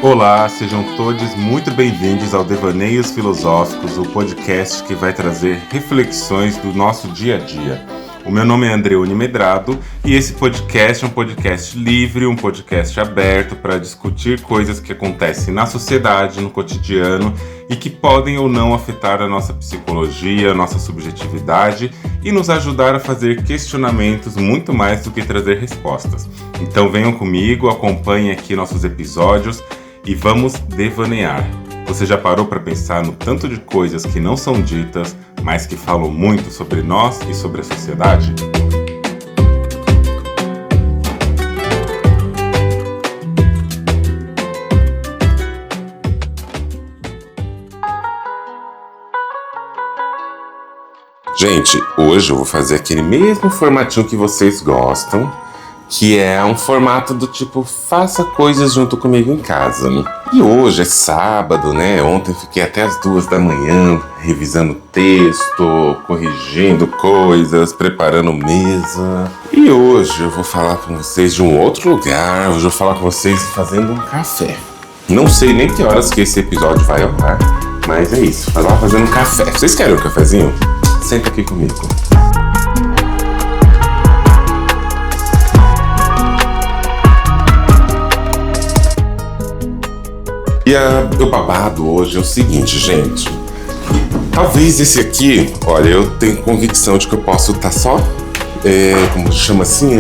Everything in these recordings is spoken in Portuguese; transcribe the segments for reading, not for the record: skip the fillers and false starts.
Olá, sejam todos muito bem-vindos ao Devaneios Filosóficos, o podcast que vai trazer reflexões do nosso dia a dia. O meu nome é Andreone Medrado e esse podcast é um podcast livre, um podcast aberto para discutir coisas que acontecem na sociedade, no cotidiano e que podem ou não afetar a nossa psicologia, a nossa subjetividade e nos ajudar a fazer questionamentos muito mais do que trazer respostas. Então venham comigo, acompanhem aqui nossos episódios e vamos devanear. Você já parou para pensar no tanto de coisas que não são ditas, mas que falam muito sobre nós e sobre a sociedade? Gente, hoje eu vou fazer aquele mesmo formatinho que vocês gostam, que é um formato do tipo, faça coisas junto comigo em casa, né? E hoje é sábado, né? Ontem fiquei até as 2 da manhã revisando texto, corrigindo coisas, preparando mesa. E hoje eu vou falar com vocês de um outro lugar, hoje eu vou falar com vocês fazendo um café. Não sei nem que horas que esse episódio vai ao ar, mas é isso, vai lá fazendo um café. Vocês querem um cafezinho? Senta aqui comigo. E o babado hoje é o seguinte, gente. Talvez esse aqui, olha, eu tenho convicção de que eu posso estar só, como chama assim,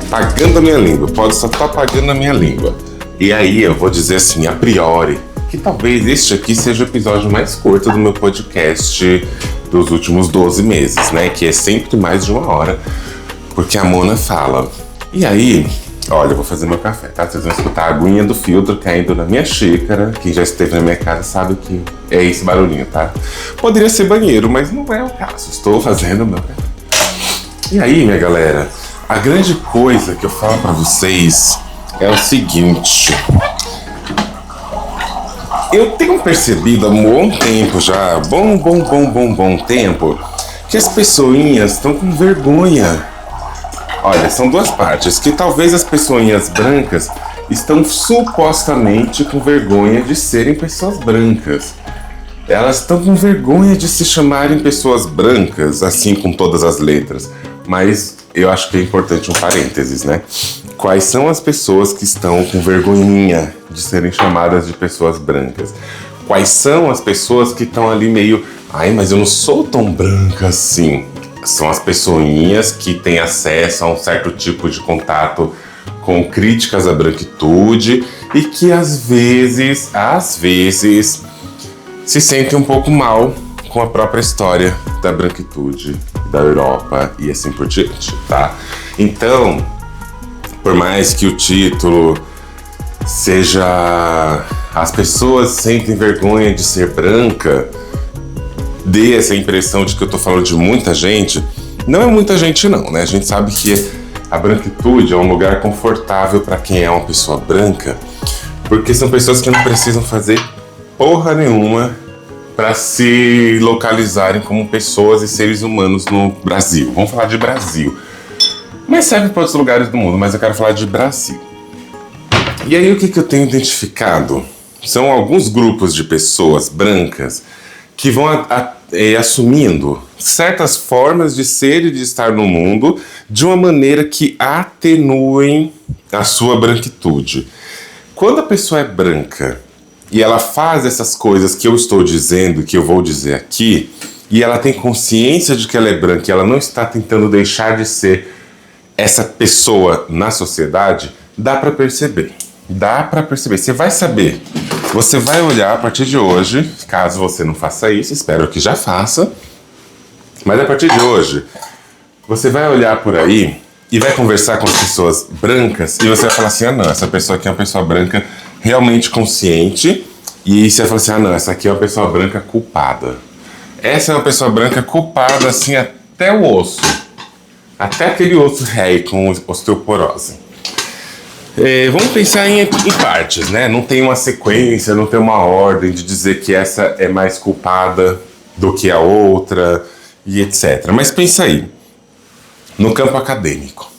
pagando a minha língua. Pode só estar pagando a minha língua. E aí eu vou dizer assim, a priori, que talvez este aqui seja o episódio mais curto do meu podcast dos últimos 12 meses, né? Que é sempre mais de 1 hora, porque a Mona fala. E aí, olha, eu vou fazer meu café, tá? Vocês vão escutar a aguinha do filtro caindo na minha xícara. Quem já esteve na minha casa sabe que é esse barulhinho, tá? Poderia ser banheiro, mas não é o caso. Estou fazendo meu café. E aí, minha galera, a grande coisa que eu falo pra vocês é o seguinte. Eu tenho percebido há um bom tempo já, bom tempo, que as pessoinhas estão com vergonha. Olha, são duas partes, que talvez as pessoinhas brancas estão supostamente com vergonha de serem pessoas brancas. Elas estão com vergonha de se chamarem pessoas brancas, assim com todas as letras. Mas eu acho que é importante um parênteses, né? Quais são as pessoas que estão com vergonhinha de serem chamadas de pessoas brancas? Quais são as pessoas que estão ali meio... Ai, mas eu não sou tão branca assim. São as pessoinhas que têm acesso a um certo tipo de contato com críticas à branquitude e que às vezes, se sentem um pouco mal com a própria história da branquitude, da Europa e assim por diante, tá? Então, por mais que o título seja As pessoas sentem vergonha de ser branca, dê essa impressão de que eu tô falando de muita gente, não é muita gente não, né? A gente sabe que a branquitude é um lugar confortável para quem é uma pessoa branca, porque são pessoas que não precisam fazer porra nenhuma para se localizarem como pessoas e seres humanos no Brasil. Vamos falar de Brasil. Mas serve para outros lugares do mundo, mas eu quero falar de Brasil. E aí o que eu tenho identificado? São alguns grupos de pessoas brancas que vão assumindo certas formas de ser e de estar no mundo de uma maneira que atenuem a sua branquitude. Quando a pessoa é branca e ela faz essas coisas que eu estou dizendo, que eu vou dizer aqui, e ela tem consciência de que ela é branca e ela não está tentando deixar de ser essa pessoa na sociedade, dá pra perceber. Você vai saber. Você vai olhar a partir de hoje, caso você não faça isso, espero que já faça. Mas a partir de hoje, você vai olhar por aí e vai conversar com as pessoas brancas e você vai falar assim, não, essa pessoa aqui é uma pessoa branca realmente consciente. E você vai falar assim, não, essa aqui é uma pessoa branca culpada. Essa é uma pessoa branca culpada assim até o osso. Até aquele osso rei com osteoporose. Vamos pensar em partes, né? Não tem uma sequência, não tem uma ordem de dizer que essa é mais culpada do que a outra e etc. Mas pensa aí, no campo acadêmico.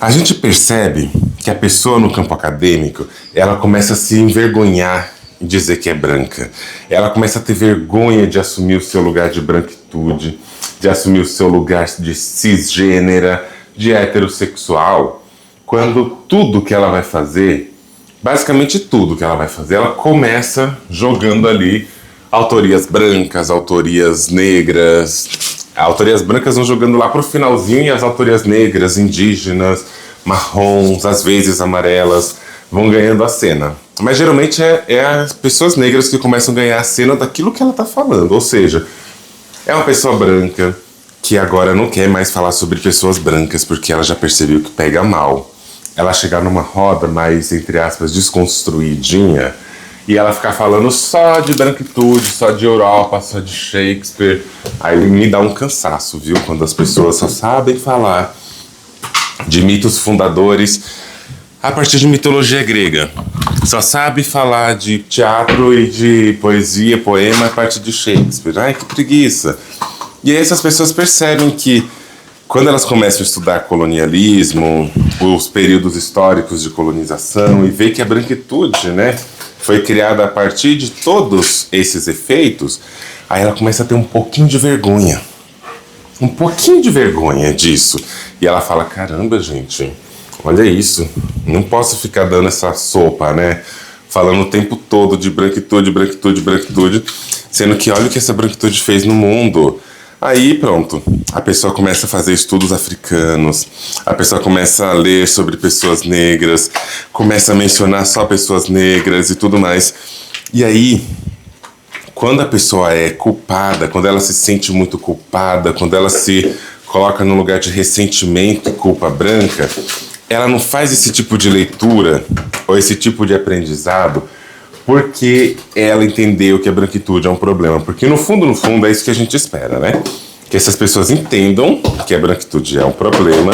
A gente percebe que a pessoa no campo acadêmico, ela começa a se envergonhar em dizer que é branca. Ela começa a ter vergonha de assumir o seu lugar de branquitude, de assumir o seu lugar de cisgênera, de heterossexual, quando tudo que ela vai fazer, basicamente tudo que ela vai fazer, ela começa jogando ali autorias brancas, autorias negras. Autorias brancas vão jogando lá pro finalzinho e as autorias negras, indígenas, marrons, às vezes amarelas, vão ganhando a cena. Mas geralmente é as pessoas negras que começam a ganhar a cena daquilo que ela tá falando. Ou seja, é uma pessoa branca que agora não quer mais falar sobre pessoas brancas porque ela já percebeu que pega mal. Ela chegar numa roda mais, entre aspas, desconstruidinha e ela ficar falando só de branquitude, só de Europa, só de Shakespeare. Aí me dá um cansaço, viu? Quando as pessoas só sabem falar de mitos fundadores a partir de mitologia grega. Só sabe falar de teatro e de poesia, poema a partir de Shakespeare. Ai, que preguiça. E aí essas pessoas percebem que quando elas começam a estudar colonialismo, os períodos históricos de colonização e vê que a branquitude, né, foi criada a partir de todos esses efeitos, aí ela começa a ter um pouquinho de vergonha. Um pouquinho de vergonha disso. E ela fala, caramba, gente, olha isso, não posso ficar dando essa sopa, né? Falando o tempo todo de branquitude, branquitude, branquitude, sendo que olha o que essa branquitude fez no mundo. Aí pronto, a pessoa começa a fazer estudos africanos, a pessoa começa a ler sobre pessoas negras, começa a mencionar só pessoas negras e tudo mais. E aí, quando a pessoa é culpada, quando ela se sente muito culpada, quando ela se coloca no lugar de ressentimento e culpa branca, ela não faz esse tipo de leitura ou esse tipo de aprendizado porque ela entendeu que a branquitude é um problema. Porque no fundo é isso que a gente espera, né? Que essas pessoas entendam que a branquitude é um problema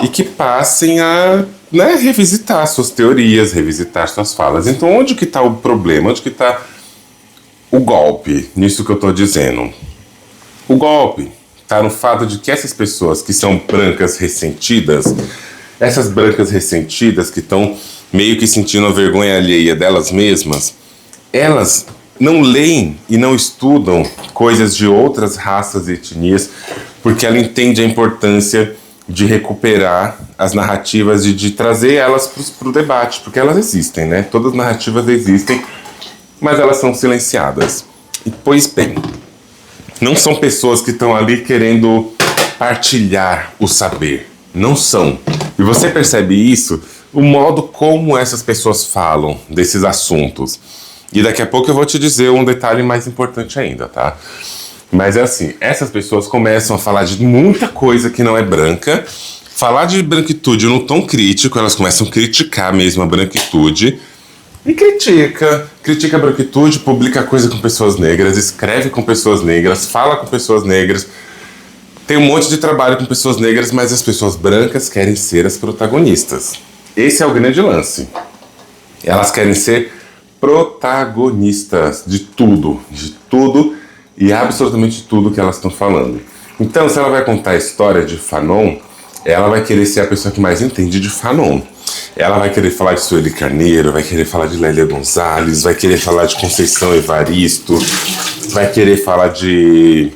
e que passem a, né, revisitar suas teorias, revisitar suas falas. Então onde que está o problema? Onde que está o golpe nisso que eu estou dizendo? O golpe está no fato de que essas pessoas que são brancas ressentidas, essas brancas ressentidas que estão meio que sentindo a vergonha alheia delas mesmas, elas não leem e não estudam coisas de outras raças e etnias, porque ela entende a importância de recuperar as narrativas e de trazer elas para o debate, porque elas existem, né? Todas as narrativas existem, mas elas são silenciadas. E, pois bem, não são pessoas que estão ali querendo partilhar o saber. Não são. E você percebe isso, o modo como essas pessoas falam desses assuntos. E daqui a pouco eu vou te dizer um detalhe mais importante ainda, tá? Mas é assim, essas pessoas começam a falar de muita coisa que não é branca, falar de branquitude num tom crítico, elas começam a criticar mesmo a branquitude, e critica a branquitude, publica coisa com pessoas negras, escreve com pessoas negras, fala com pessoas negras, tem um monte de trabalho com pessoas negras, mas as pessoas brancas querem ser as protagonistas. Esse é o grande lance. Elas querem ser protagonistas de tudo e absolutamente tudo que elas estão falando. Então, se ela vai contar a história de Fanon, ela vai querer ser a pessoa que mais entende de Fanon. Ela vai querer falar de Sueli Carneiro, vai querer falar de Lélia Gonzalez, vai querer falar de Conceição Evaristo, vai querer falar de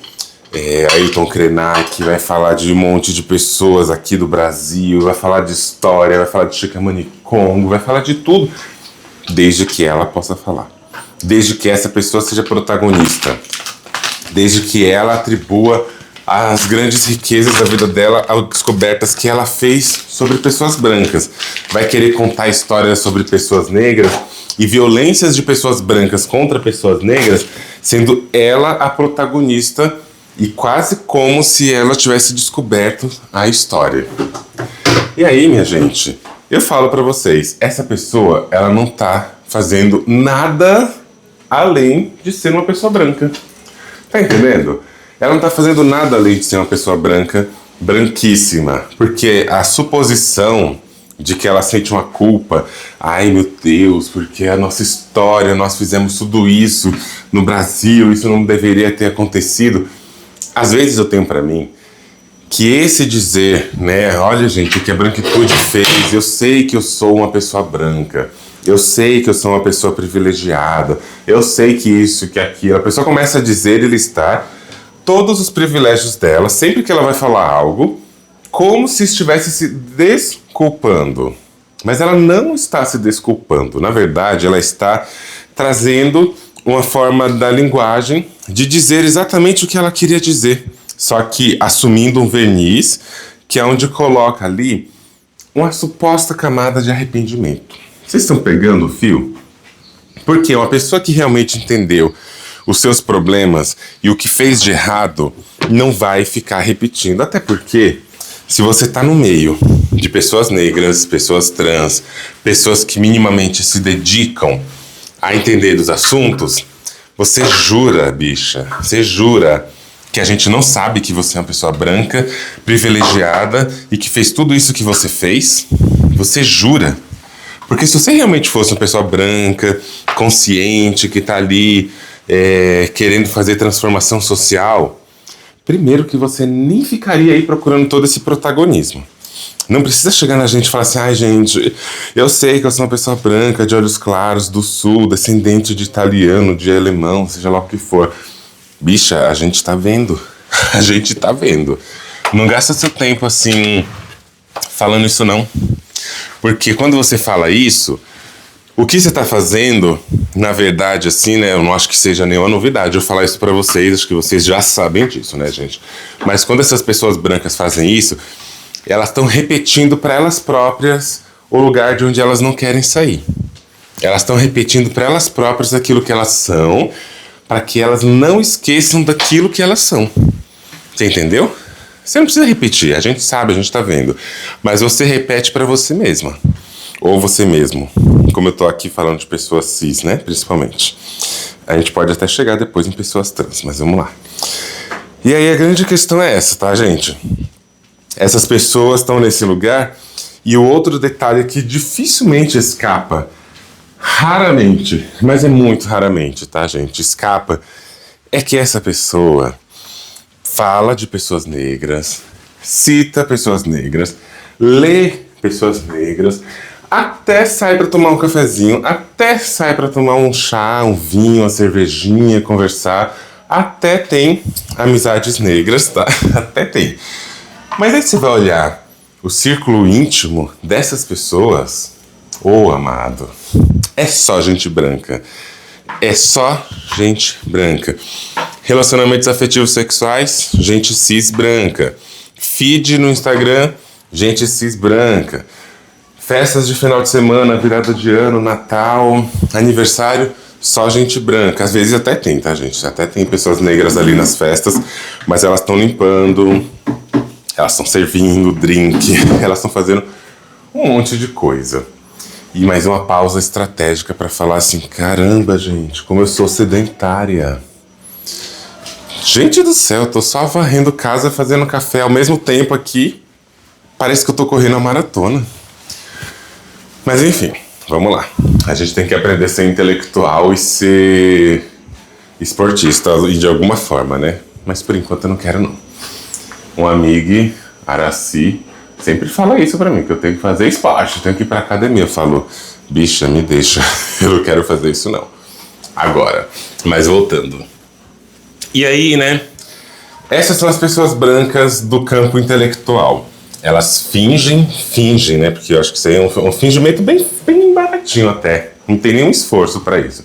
Ayrton Krenak, vai falar de um monte de pessoas aqui do Brasil, vai falar de história, vai falar de Chicamani Congo, vai falar de tudo, desde que ela possa falar. Desde que essa pessoa seja protagonista. Desde que ela atribua as grandes riquezas da vida dela às descobertas que ela fez sobre pessoas brancas. Vai querer contar histórias sobre pessoas negras e violências de pessoas brancas contra pessoas negras, sendo ela a protagonista e quase como se ela tivesse descoberto a história. E aí, minha gente, eu falo pra vocês, essa pessoa, ela não tá fazendo nada além de ser uma pessoa branca. Tá entendendo? Ela não tá fazendo nada além de ser uma pessoa branca, branquíssima. Porque a suposição de que ela sente uma culpa, ai meu Deus, porque a nossa história, nós fizemos tudo isso no Brasil, isso não deveria ter acontecido. Às vezes eu tenho pra mim que esse dizer, né, olha gente, o que a branquitude fez, eu sei que eu sou uma pessoa branca, eu sei que eu sou uma pessoa privilegiada, eu sei que isso, que aquilo, a pessoa começa a dizer e listar todos os privilégios dela, sempre que ela vai falar algo, como se estivesse se desculpando. Mas ela não está se desculpando, na verdade ela está trazendo uma forma da linguagem de dizer exatamente o que ela queria dizer, só que assumindo um verniz, que é onde coloca ali uma suposta camada de arrependimento. Vocês estão pegando o fio? Porque uma pessoa que realmente entendeu os seus problemas e o que fez de errado não vai ficar repetindo. Até porque, se você está no meio de pessoas negras, pessoas trans, pessoas que minimamente se dedicam a entender dos assuntos, você jura, bicha, você jura que a gente não sabe que você é uma pessoa branca, privilegiada e que fez tudo isso que você fez? Você jura? Porque se você realmente fosse uma pessoa branca, consciente, que está ali querendo fazer transformação social, primeiro que você nem ficaria aí procurando todo esse protagonismo. Não precisa chegar na gente e falar assim, ai gente, eu sei que eu sou uma pessoa branca, de olhos claros, do sul, descendente de italiano, de alemão, seja lá o que for. Bicha, a gente tá vendo. A gente tá vendo. Não gasta seu tempo assim, falando isso não. Porque quando você fala isso, o que você tá fazendo, na verdade, assim, né? Eu não acho que seja nenhuma novidade eu falar isso pra vocês, acho que vocês já sabem disso, né, gente? Mas quando essas pessoas brancas fazem isso, elas estão repetindo para elas próprias o lugar de onde elas não querem sair. Elas estão repetindo para elas próprias aquilo que elas são, para que elas não esqueçam daquilo que elas são. Você entendeu? Você não precisa repetir, a gente sabe, a gente tá vendo. Mas você repete para você mesma. Ou você mesmo. Como eu tô aqui falando de pessoas cis, né? Principalmente. A gente pode até chegar depois em pessoas trans, mas vamos lá. E aí a grande questão é essa, tá, gente? Essas pessoas estão nesse lugar. E o outro detalhe que dificilmente escapa, raramente, mas é muito raramente, tá, gente? Escapa, é que essa pessoa fala de pessoas negras, cita pessoas negras, lê pessoas negras, até sai para tomar um cafezinho, até sai para tomar um chá, um vinho, uma cervejinha, conversar, até tem amizades negras, tá? Até tem. Mas aí você vai olhar o círculo íntimo dessas pessoas, ô amado, é só gente branca. É só gente branca. Relacionamentos afetivos sexuais, gente cis branca. Feed no Instagram, gente cis branca. Festas de final de semana, virada de ano, Natal, aniversário, só gente branca. Às vezes até tem, tá, gente? Até tem pessoas negras ali nas festas, mas elas estão limpando, elas estão servindo drink, elas estão fazendo um monte de coisa. E mais uma pausa estratégica para falar assim, caramba, gente, como eu sou sedentária. Gente do céu, eu tô só varrendo casa, fazendo café ao mesmo tempo aqui. Parece que eu tô correndo a maratona. Mas enfim, vamos lá. A gente tem que aprender a ser intelectual e ser esportista de alguma forma, né? Mas por enquanto eu não quero não. Um amigo, Araci, sempre fala isso pra mim, que eu tenho que fazer esporte, tenho que ir pra academia. Eu falo, bicha, me deixa, eu não quero fazer isso não. Agora, mas voltando. E aí, né, essas são as pessoas brancas do campo intelectual. Elas fingem, né, porque eu acho que isso aí é um fingimento bem baratinho até, não tem nenhum esforço pra isso.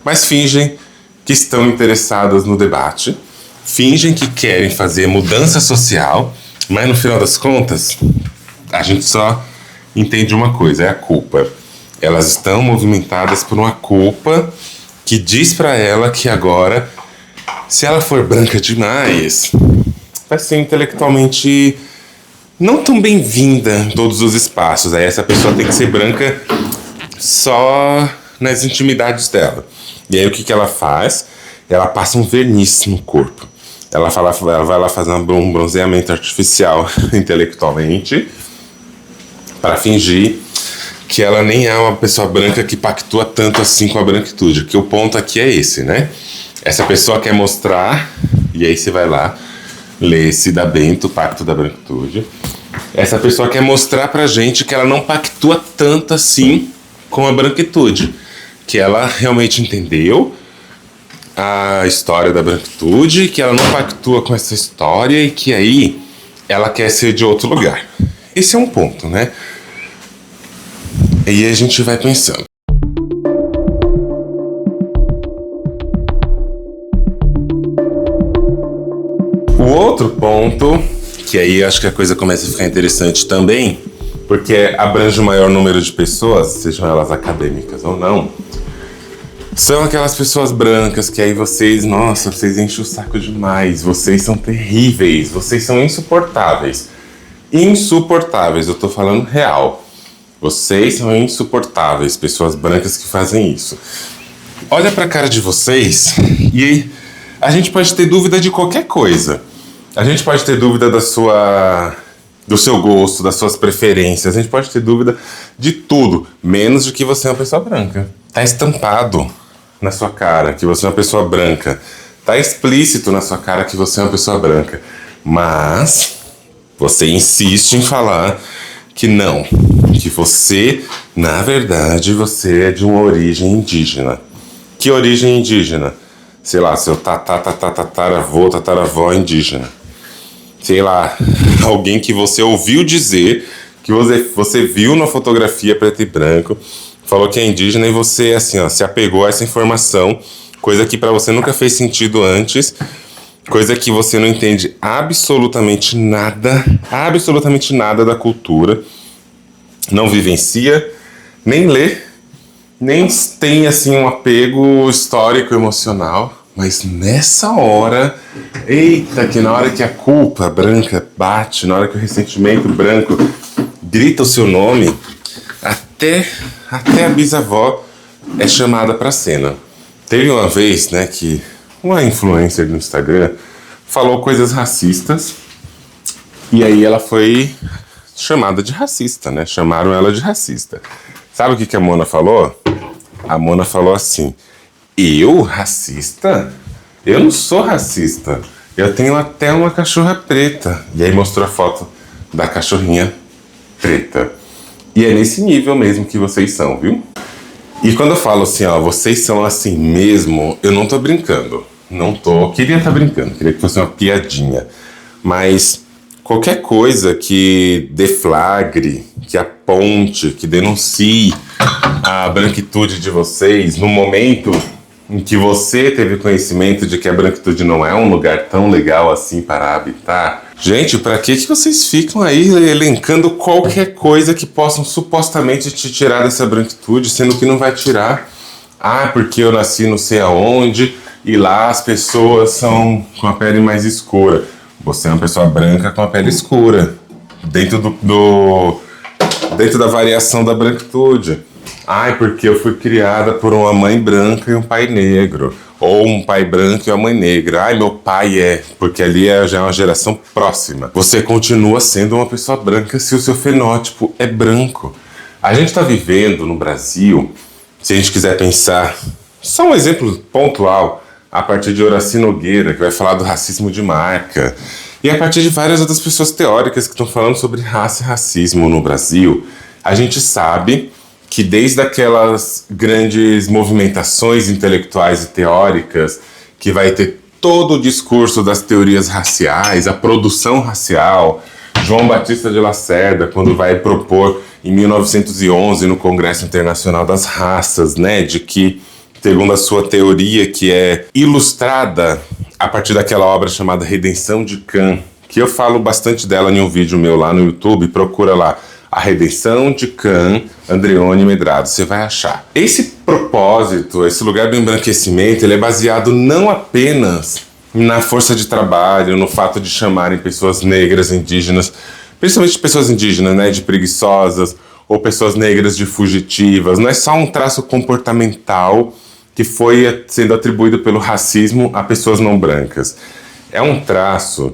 Mas fingem que estão interessadas no debate, fingem que querem fazer mudança social, mas no final das contas, a gente só entende uma coisa, é a culpa. Elas estão movimentadas por uma culpa que diz pra ela que agora, se ela for branca demais, vai ser intelectualmente não tão bem-vinda em todos os espaços. Aí essa pessoa tem que ser branca só nas intimidades dela. E aí o que ela faz? Ela passa um verniz no corpo. Ela vai lá fazer um bronzeamento artificial intelectualmente para fingir que ela nem é uma pessoa branca que pactua tanto assim com a branquitude. Que o ponto aqui é esse, né? Essa pessoa quer mostrar, e aí você vai lá, Lê-se da Bento, Pacto da Branquitude. Essa pessoa quer mostrar pra gente que ela não pactua tanto assim com a branquitude, que ela realmente entendeu a história da branquitude, que ela não pactua com essa história e que aí ela quer ser de outro lugar. Esse é um ponto, né? E a gente vai pensando. O outro ponto, que aí acho que a coisa começa a ficar interessante também, porque abrange o maior número de pessoas, sejam elas acadêmicas ou não, são aquelas pessoas brancas que aí vocês, nossa, vocês enchem o saco demais, vocês são terríveis, vocês são insuportáveis. Insuportáveis, eu tô falando real. Vocês são insuportáveis, pessoas brancas que fazem isso. Olha pra cara de vocês e a gente pode ter dúvida de qualquer coisa. A gente pode ter dúvida do seu gosto, das suas preferências. A gente pode ter dúvida de tudo, menos de que você é uma pessoa branca. Tá estampado na sua cara que você é uma pessoa branca. Tá explícito na sua cara que você é uma pessoa branca. Mas você insiste em falar que não, que você, na verdade, você é de uma origem indígena. Que origem indígena? Sei lá, seu tataravó indígena. Sei lá, alguém que você ouviu dizer, que você viu na fotografia preto e branco, falou que é indígena e você, assim, ó, se apegou a essa informação, coisa que pra você nunca fez sentido antes, coisa que você não entende absolutamente nada da cultura, não vivencia, nem lê, nem tem, assim, um apego histórico, emocional. Mas nessa hora, eita, que na hora que a culpa branca bate, na hora que o ressentimento branco grita o seu nome, até a bisavó é chamada pra cena. Teve uma vez, né, que uma influencer do Instagram falou coisas racistas e aí ela foi chamada de racista, né? Chamaram ela de racista. Sabe o que a Mona falou? A Mona falou assim: eu, racista? Eu não sou racista. Eu tenho até uma cachorra preta. E aí mostrou a foto da cachorrinha preta. E é nesse nível mesmo que vocês são, viu? E quando eu falo assim, ó, vocês são assim mesmo, eu não tô brincando. Não tô. Queria estar brincando, queria que fosse uma piadinha. Mas qualquer coisa que deflagre, que aponte, que denuncie a branquitude de vocês no momento em que você teve conhecimento de que a branquitude não é um lugar tão legal assim para habitar. Gente, pra que vocês ficam aí elencando qualquer coisa que possam supostamente te tirar dessa branquitude, sendo que não vai tirar? Ah, porque eu nasci não sei aonde e lá as pessoas são com a pele mais escura. Você é uma pessoa branca com a pele escura, dentro dentro da variação da branquitude. Ai, porque eu fui criada por uma mãe branca e um pai negro. Ou um pai branco e uma mãe negra. Ai, meu pai é, porque ali já é uma geração próxima. Você continua sendo uma pessoa branca se o seu fenótipo é branco. A gente está vivendo no Brasil, se a gente quiser pensar, só um exemplo pontual, a partir de Horaci Nogueira, que vai falar do racismo de marca, e a partir de várias outras pessoas teóricas que estão falando sobre raça e racismo no Brasil, a gente sabe que desde aquelas grandes movimentações intelectuais e teóricas, que vai ter todo o discurso das teorias raciais, a produção racial, João Batista de Lacerda, quando vai propor em 1911 no Congresso Internacional das Raças, né, de que, segundo a sua teoria, que é ilustrada a partir daquela obra chamada Redenção de Kant, que eu falo bastante dela em um vídeo meu lá no YouTube, procura lá, A Redenção de Kant, Andreoni Medrado, você vai achar. Esse propósito, esse lugar do embranquecimento, ele é baseado não apenas na força de trabalho, no fato de chamarem pessoas negras, indígenas, principalmente pessoas indígenas, né, de preguiçosas, ou pessoas negras de fugitivas. Não é só um traço comportamental que foi sendo atribuído pelo racismo a pessoas não brancas. É um traço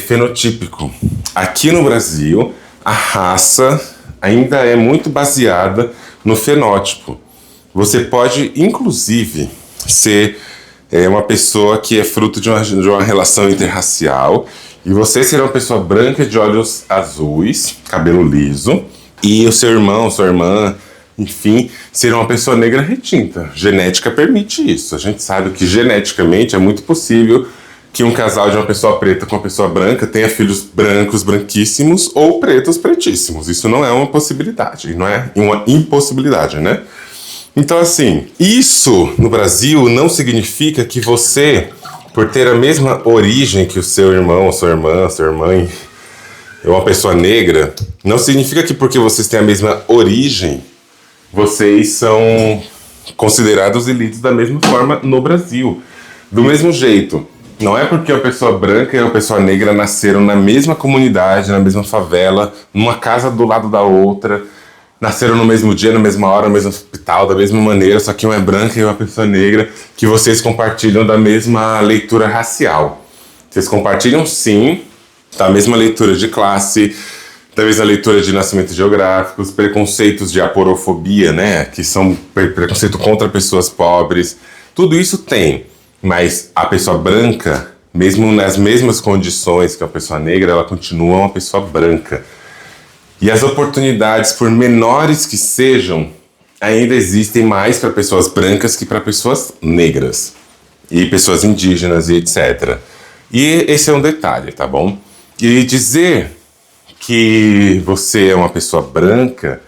fenotípico. Aqui no Brasil, a raça ainda é muito baseada no fenótipo. Você pode, inclusive, ser uma pessoa que é fruto de uma relação interracial E você será uma pessoa branca de olhos azuis, cabelo liso, e o seu irmão, sua irmã, enfim, será uma pessoa negra retinta. Genética permite isso. A gente sabe que geneticamente é muito possível que um casal de uma pessoa preta com uma pessoa branca tenha filhos brancos, branquíssimos, ou pretos, pretíssimos. Isso não é uma possibilidade, não é uma impossibilidade, né? Então, assim, isso no Brasil não significa que você, por ter a mesma origem que o seu irmão, sua irmã, sua mãe, é uma pessoa negra, não significa que porque vocês têm a mesma origem, vocês são considerados elites da mesma forma no Brasil. Do mesmo jeito, não é porque uma pessoa branca e uma pessoa negra nasceram na mesma comunidade, na mesma favela, numa casa do lado da outra, nasceram no mesmo dia, na mesma hora, no mesmo hospital, da mesma maneira, só que uma é branca e uma pessoa negra, que vocês compartilham da mesma leitura racial. Vocês compartilham, sim, da mesma leitura de classe, da mesma leitura de nascimento geográfico, os preconceitos de aporofobia, né, que são preconceito contra pessoas pobres. Tudo isso tem, mas a pessoa branca, mesmo nas mesmas condições que a pessoa negra, ela continua uma pessoa branca. E as oportunidades, por menores que sejam, ainda existem mais para pessoas brancas que para pessoas negras. E pessoas indígenas e etc. E esse é um detalhe, tá bom? E dizer que você é uma pessoa branca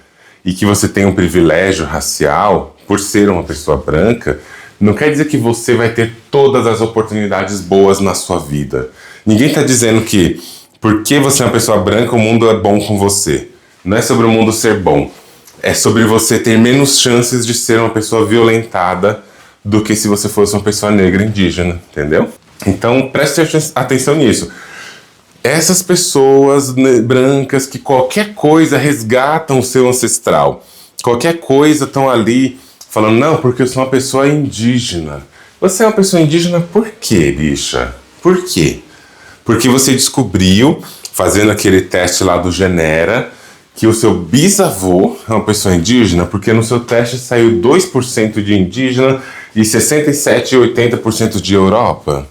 e que você tem um privilégio racial por ser uma pessoa branca, não quer dizer que você vai ter todas as oportunidades boas na sua vida. Ninguém está dizendo que porque você é uma pessoa branca, o mundo é bom com você. Não é sobre o mundo ser bom. É sobre você ter menos chances de ser uma pessoa violentada do que se você fosse uma pessoa negra indígena, entendeu? Então, preste atenção nisso. Essas pessoas brancas que qualquer coisa resgatam o seu ancestral. Qualquer coisa estão ali falando, não, porque eu sou uma pessoa indígena. Você é uma pessoa indígena por quê, bicha? Por quê? Porque você descobriu, fazendo aquele teste lá do Genera, que o seu bisavô é uma pessoa indígena, porque no seu teste saiu 2% de indígena e 67% e 80% de Europa.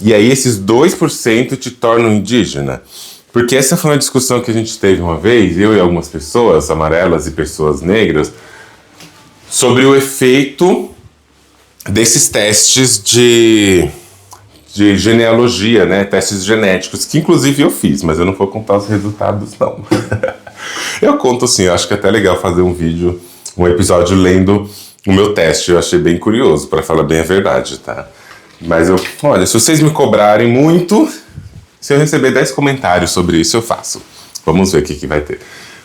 E aí esses 2% te tornam indígena. Porque essa foi uma discussão que a gente teve uma vez, eu e algumas pessoas amarelas e pessoas negras, sobre o efeito desses testes de genealogia, né? Testes genéticos, que inclusive eu fiz, mas eu não vou contar os resultados, não. Eu conto sim, eu acho que é até legal fazer um vídeo, um episódio lendo o meu teste. Eu achei bem curioso, para falar bem a verdade, tá? Mas olha, se vocês me cobrarem muito, se eu receber 10 comentários sobre isso, eu faço. Vamos ver o que vai ter.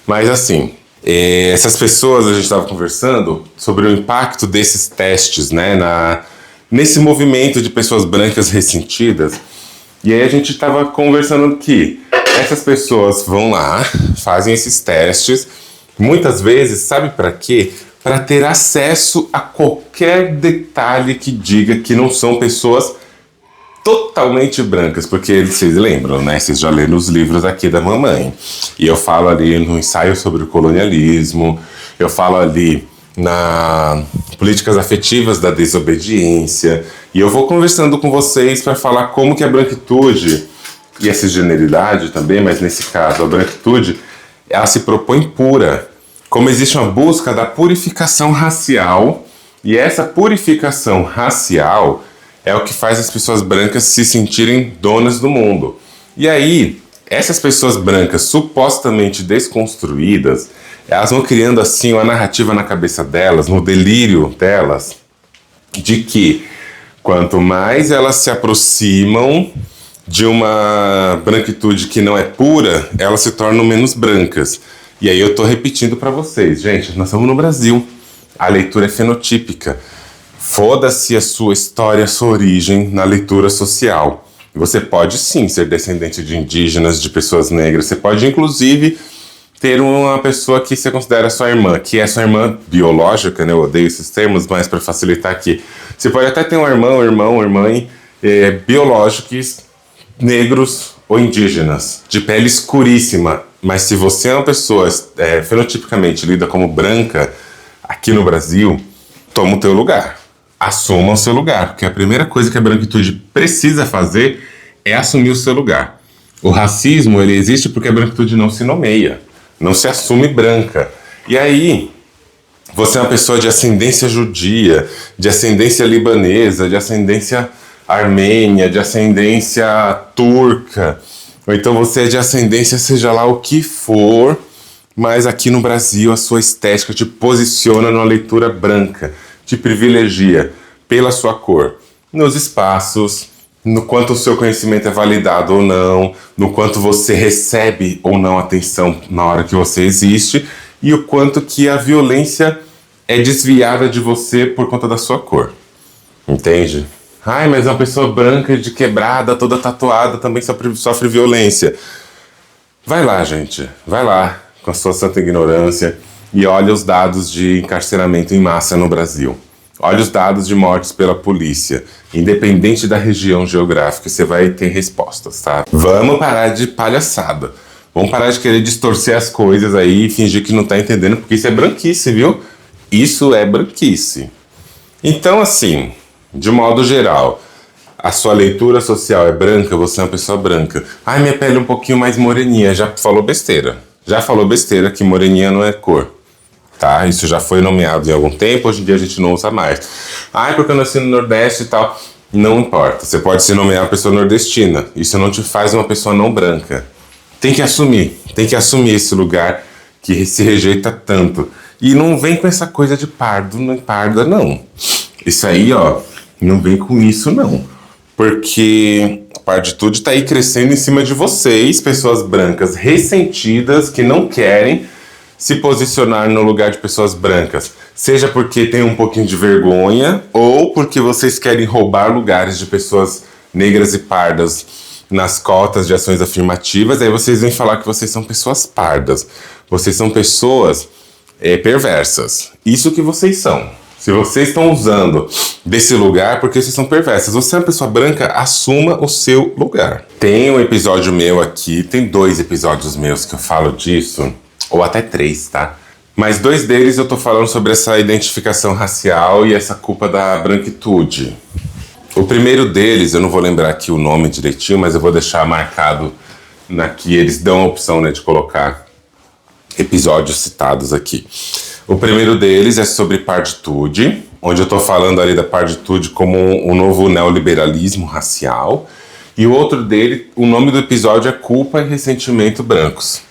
Mas assim, essas pessoas, a gente estava conversando sobre o impacto desses testes, né, nesse movimento de pessoas brancas ressentidas. E aí a gente estava conversando que essas pessoas vão lá, fazem esses testes, muitas vezes, sabe para quê? Para ter acesso a qualquer detalhe que diga que não são pessoas totalmente brancas, porque vocês lembram, né? Vocês já leram os livros aqui da mamãe. E eu falo ali no ensaio sobre o colonialismo, eu falo ali na políticas afetivas da desobediência, e eu vou conversando com vocês para falar como que a branquitude e a cisgeneridade também, mas nesse caso a branquitude, ela se propõe pura. Como existe uma busca da purificação racial, e essa purificação racial é o que faz as pessoas brancas se sentirem donas do mundo. E aí, essas pessoas brancas supostamente desconstruídas, elas vão criando assim uma narrativa na cabeça delas, no delírio delas, de que quanto mais elas se aproximam de uma branquitude que não é pura, elas se tornam menos brancas. E aí eu tô repetindo para vocês, gente, nós estamos no Brasil, a leitura é fenotípica. Foda-se a sua história, a sua origem na leitura social. E você pode sim ser descendente de indígenas, de pessoas negras, você pode inclusive ter uma pessoa que você considera sua irmã, que é sua irmã biológica, né? Eu odeio esses termos, mas para facilitar aqui. Você pode até ter um irmão, irmã biológicos, negros ou indígenas, de pele escuríssima. Mas se você é uma pessoa fenotipicamente lida como branca aqui no Brasil, toma o teu lugar. Assuma o seu lugar, porque a primeira coisa que a branquitude precisa fazer é assumir o seu lugar. O racismo, ele existe porque a branquitude não se nomeia, não se assume branca. E aí, você é uma pessoa de ascendência judia, de ascendência libanesa, de ascendência armênia, de ascendência turca, ou então você é de ascendência seja lá o que for, mas aqui no Brasil a sua estética te posiciona numa leitura branca, te privilegia pela sua cor, nos espaços, no quanto o seu conhecimento é validado ou não, no quanto você recebe ou não atenção na hora que você existe, e o quanto que a violência é desviada de você por conta da sua cor. Entende? Ai, mas uma pessoa branca de quebrada, toda tatuada, também sofre violência. Vai lá, gente. Vai lá, com a sua santa ignorância, e olha os dados de encarceramento em massa no Brasil. Olha os dados de mortes pela polícia. Independente da região geográfica, você vai ter respostas, tá? Vamos parar de palhaçada. Vamos parar de querer distorcer as coisas aí e fingir que não tá entendendo, porque isso é branquice, viu? Isso é branquice. Então, assim, de modo geral, a sua leitura social é branca, você é uma pessoa branca. Ai, minha pele é um pouquinho mais moreninha, já falou besteira. Já falou besteira que moreninha não é cor. Tá? Isso já foi nomeado em algum tempo, hoje em dia a gente não usa mais. Ai, porque eu nasci no Nordeste e tal. Não importa, você pode se nomear uma pessoa nordestina. Isso não te faz uma pessoa não branca. Tem que assumir esse lugar que se rejeita tanto. E não vem com essa coisa de pardo, nem parda, não. Isso aí, ó, não vem com isso, não. Porque a parditude tá aí crescendo em cima de vocês, pessoas brancas ressentidas que não querem se posicionar no lugar de pessoas brancas. Seja porque tem um pouquinho de vergonha ou porque vocês querem roubar lugares de pessoas negras e pardas nas cotas de ações afirmativas. Aí vocês vêm falar que vocês são pessoas pardas. Vocês são pessoas perversas. Isso que vocês são. Se vocês estão usando desse lugar, porque vocês são perversas. Você é uma pessoa branca, assuma o seu lugar. Tem um episódio meu aqui, tem 2 episódios meus que eu falo disso, ou até 3, tá? Mas 2 deles eu tô falando sobre essa identificação racial e essa culpa da branquitude. O primeiro deles, eu não vou lembrar aqui o nome direitinho, mas eu vou deixar marcado aqui, eles dão a opção, né, de colocar episódios citados aqui. O primeiro deles é sobre parditude, onde eu tô falando ali da parditude como um novo neoliberalismo racial. E o outro dele, o nome do episódio é Culpa e Ressentimento Brancos.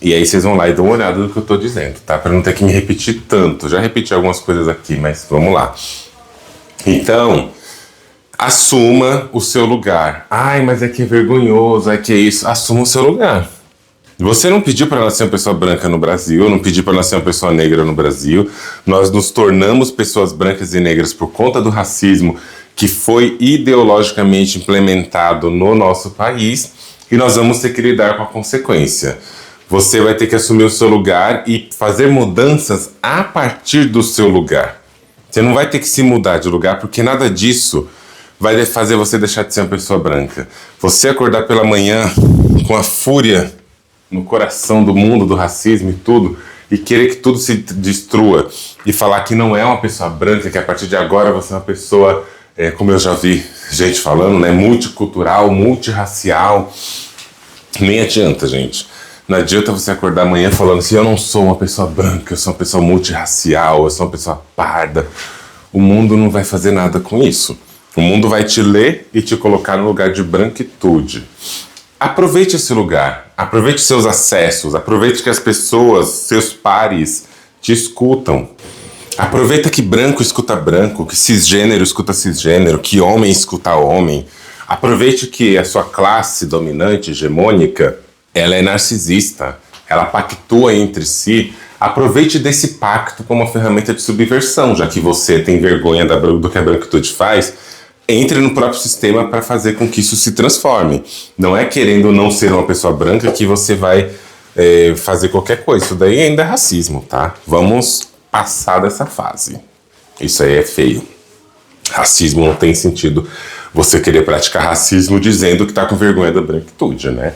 E aí vocês vão lá e dão uma olhada no que eu tô dizendo, tá? Pra não ter que me repetir tanto. Já repeti algumas coisas aqui, mas vamos lá. Então, assuma o seu lugar. Ai, mas é que é vergonhoso, é que é isso. Assuma o seu lugar. Você não pediu para nascer uma pessoa branca no Brasil, não pediu para nascer uma pessoa negra no Brasil. Nós nos tornamos pessoas brancas e negras por conta do racismo que foi ideologicamente implementado no nosso país e nós vamos ter que lidar com a consequência. Você vai ter que assumir o seu lugar e fazer mudanças a partir do seu lugar. Você não vai ter que se mudar de lugar porque nada disso vai fazer você deixar de ser uma pessoa branca. Você acordar pela manhã com a fúria no coração do mundo, do racismo e tudo, e querer que tudo se destrua, e falar que não é uma pessoa branca, que a partir de agora você é uma pessoa, como eu já vi gente falando, né, multicultural, multirracial, nem adianta, gente. Não adianta você acordar amanhã falando assim, eu não sou uma pessoa branca, eu sou uma pessoa multirracial, eu sou uma pessoa parda. O mundo não vai fazer nada com isso. O mundo vai te ler e te colocar no lugar de branquitude. Aproveite esse lugar, aproveite seus acessos, aproveite que as pessoas, seus pares, te escutam. Aproveita que branco escuta branco, que cisgênero escuta cisgênero, que homem escuta homem. Aproveite que a sua classe dominante, hegemônica, ela é narcisista, ela pactua entre si. Aproveite desse pacto como uma ferramenta de subversão, já que você tem vergonha do que a branquitude faz. Entre no próprio sistema para fazer com que isso se transforme. Não é querendo não ser uma pessoa branca que você vai fazer qualquer coisa. Isso daí ainda é racismo, tá? Vamos passar dessa fase. Isso aí é feio. Racismo não tem sentido você querer praticar racismo dizendo que tá com vergonha da branquitude, né?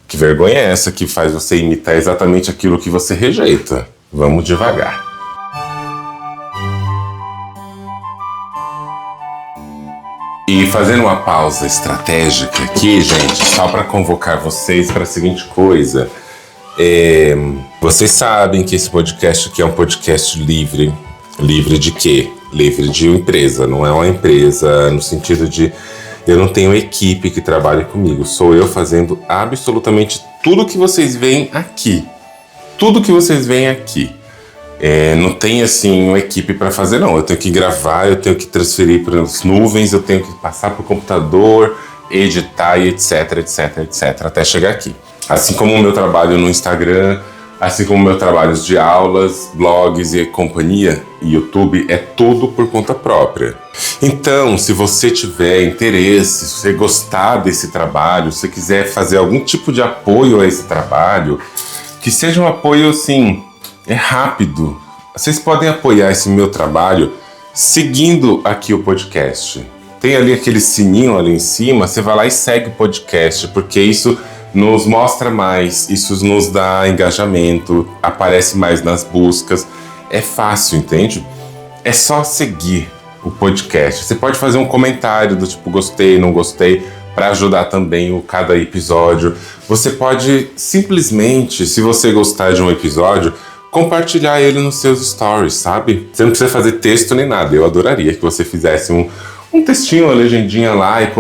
Que vergonha é essa que faz você imitar exatamente aquilo que você rejeita? Vamos devagar. E fazendo uma pausa estratégica aqui, gente, só para convocar vocês para a seguinte coisa. Vocês sabem que esse podcast aqui é um podcast livre. Livre de quê? Livre de empresa. Não é uma empresa no sentido de eu não tenho equipe que trabalhe comigo. Sou eu fazendo absolutamente tudo que vocês veem aqui. Tudo que vocês veem aqui. Não tem assim uma equipe para fazer, não. Eu tenho que gravar, eu tenho que transferir para as nuvens, eu tenho que passar para o computador, editar e etc, etc, etc, até chegar aqui. Assim como o meu trabalho no Instagram, assim como o meu trabalho de aulas, blogs e companhia, YouTube, é tudo por conta própria. Então, se você tiver interesse, se você gostar desse trabalho, se você quiser fazer algum tipo de apoio a esse trabalho, que seja um apoio assim, rápido. Vocês podem apoiar esse meu trabalho seguindo aqui o podcast. Tem ali aquele sininho ali em cima, você vai lá e segue o podcast, porque isso nos mostra mais, isso nos dá engajamento, aparece mais nas buscas. É fácil, entende? É só seguir o podcast. Você pode fazer um comentário do tipo gostei, não gostei, para ajudar também cada episódio. Você pode simplesmente, se você gostar de um episódio, compartilhar ele nos seus stories, sabe? Você não precisa fazer texto nem nada. Eu adoraria que você fizesse um textinho, uma legendinha lá e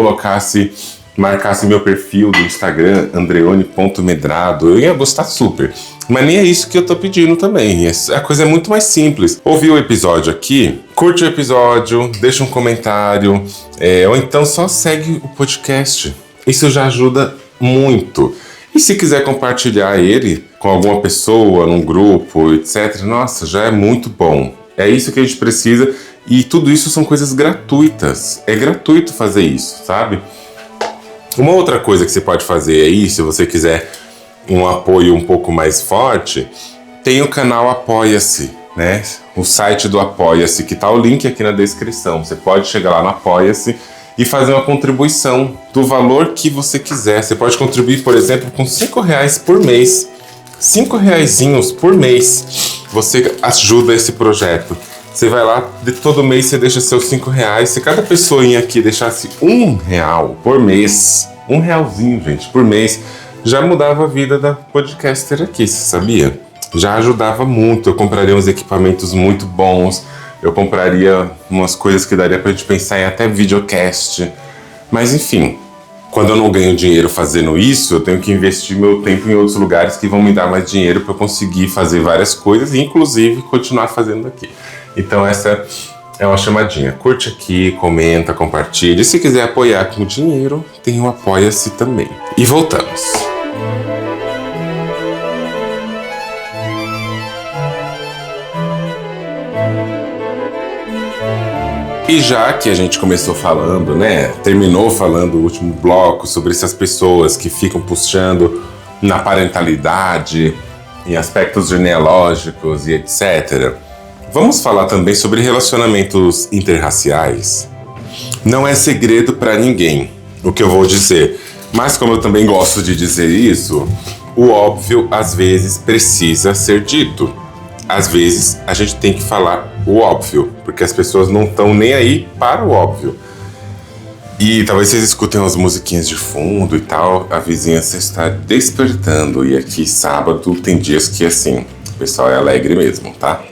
marcasse meu perfil do Instagram, andreone.medrado. Eu ia gostar super. Mas nem é isso que eu tô pedindo também. A coisa é muito mais simples. Ouviu o episódio aqui? Curte o episódio, deixa um comentário, ou então só segue o podcast. Isso já ajuda muito. E se quiser compartilhar ele com alguma pessoa, num grupo, etc., nossa, já é muito bom. É isso que a gente precisa e tudo isso são coisas gratuitas. É gratuito fazer isso, sabe? Uma outra coisa que você pode fazer aí, se você quiser um apoio um pouco mais forte, tem o canal Apoia-se, né? O site do Apoia-se, que tá o link aqui na descrição. Você pode chegar lá no Apoia-se e fazer uma contribuição do valor que você quiser. Você pode contribuir, por exemplo, com R$5 por mês. R$5 por mês você ajuda esse projeto. Você vai lá, de todo mês você deixa seus R$5. Se cada pessoinha aqui deixasse R$1 por mês, R$1, gente, por mês, já mudava a vida da podcaster aqui, você sabia? Já ajudava muito. Eu compraria uns equipamentos muito bons. Eu compraria umas coisas que daria pra gente pensar em até videocast. Mas enfim, quando eu não ganho dinheiro fazendo isso, eu tenho que investir meu tempo em outros lugares que vão me dar mais dinheiro para eu conseguir fazer várias coisas e inclusive continuar fazendo aqui. Então essa é uma chamadinha. Curte aqui, comenta, compartilha. E se quiser apoiar com dinheiro, tem o Apoia-se também. E voltamos. E já que a gente começou falando, né, terminou falando o último bloco sobre essas pessoas que ficam puxando na parentalidade, em aspectos genealógicos e etc., vamos falar também sobre relacionamentos interraciais. Não é segredo para ninguém o que eu vou dizer, mas como eu também gosto de dizer isso, o óbvio às vezes precisa ser dito. Às vezes a gente tem que falar o óbvio, porque as pessoas não estão nem aí para o óbvio. E talvez vocês escutem umas musiquinhas de fundo e tal, a vizinhança está despertando. E aqui sábado tem dias que assim, o pessoal é alegre mesmo, tá?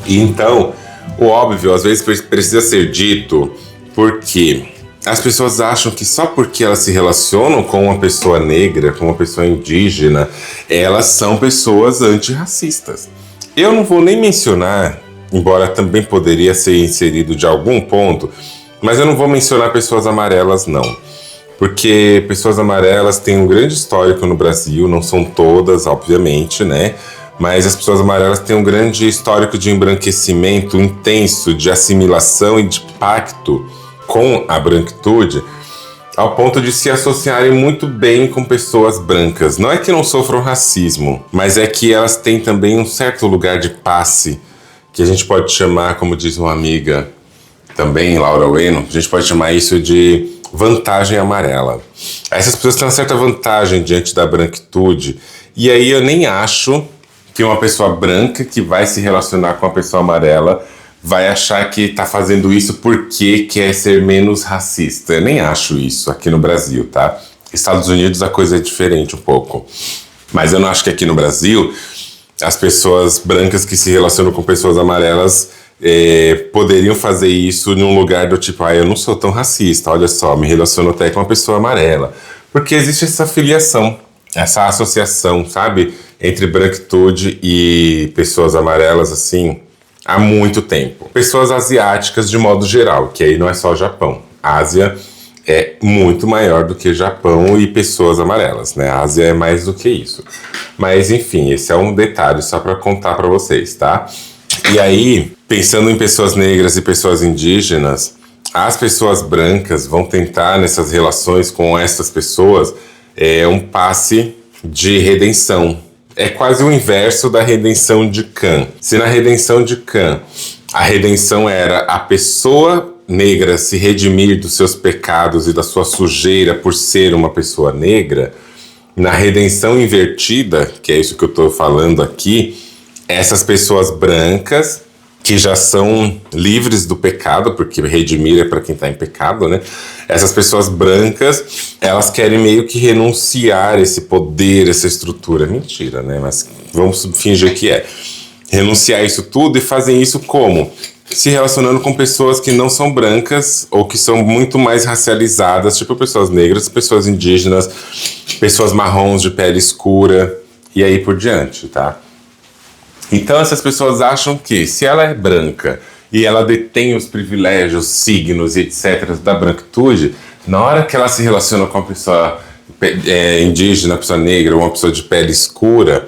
E então, o óbvio às vezes precisa ser dito porque as pessoas acham que só porque elas se relacionam com uma pessoa negra, com uma pessoa indígena, elas são pessoas antirracistas. Eu não vou nem mencionar, embora também poderia ser inserido de algum ponto, mas eu não vou mencionar pessoas amarelas, não. Porque pessoas amarelas têm um grande histórico no Brasil, não são todas, obviamente, né? Mas as pessoas amarelas têm um grande histórico de embranquecimento intenso, de assimilação e de pacto com a branquitude, ao ponto de se associarem muito bem com pessoas brancas. Não é que não sofram racismo, mas é que elas têm também um certo lugar de passe, que a gente pode chamar, como diz uma amiga também, Laura Ueno, a gente pode chamar isso de vantagem amarela. Essas pessoas têm uma certa vantagem diante da branquitude, e aí eu nem acho que uma pessoa branca que vai se relacionar com uma pessoa amarela vai achar que tá fazendo isso porque quer ser menos racista. Eu nem acho isso aqui no Brasil, tá? Estados Unidos a coisa é diferente um pouco. Mas eu não acho que aqui no Brasil as pessoas brancas que se relacionam com pessoas amarelas poderiam fazer isso num lugar do tipo, eu não sou tão racista, olha só, me relaciono até com uma pessoa amarela. Porque existe essa filiação, essa associação, sabe? Entre branquitude e pessoas amarelas, assim, há muito tempo. Pessoas asiáticas de modo geral, que aí não é só o Japão. A Ásia é muito maior do que Japão e pessoas amarelas, né? A Ásia é mais do que isso. Mas, enfim, esse é um detalhe só para contar para vocês, tá? E aí, pensando em pessoas negras e pessoas indígenas, as pessoas brancas vão tentar, nessas relações com essas pessoas, um passe de redenção. É quase o inverso da redenção de Cã. Se na redenção de Cã, a redenção era a pessoa negra se redimir dos seus pecados e da sua sujeira por ser uma pessoa negra, na redenção invertida, que é isso que eu estou falando aqui, essas pessoas brancas que já são livres do pecado, porque redimir é para quem está em pecado, né? Essas pessoas brancas, elas querem meio que renunciar esse poder, essa estrutura. Mentira, né? Mas vamos fingir que é. Renunciar isso tudo e fazem isso como? Se relacionando com pessoas que não são brancas ou que são muito mais racializadas, tipo pessoas negras, pessoas indígenas, pessoas marrons de pele escura e aí por diante, tá? Então essas pessoas acham que se ela é branca e ela detém os privilégios, signos e etc. da branquitude, na hora que ela se relaciona com uma pessoa indígena, uma pessoa negra ou uma pessoa de pele escura,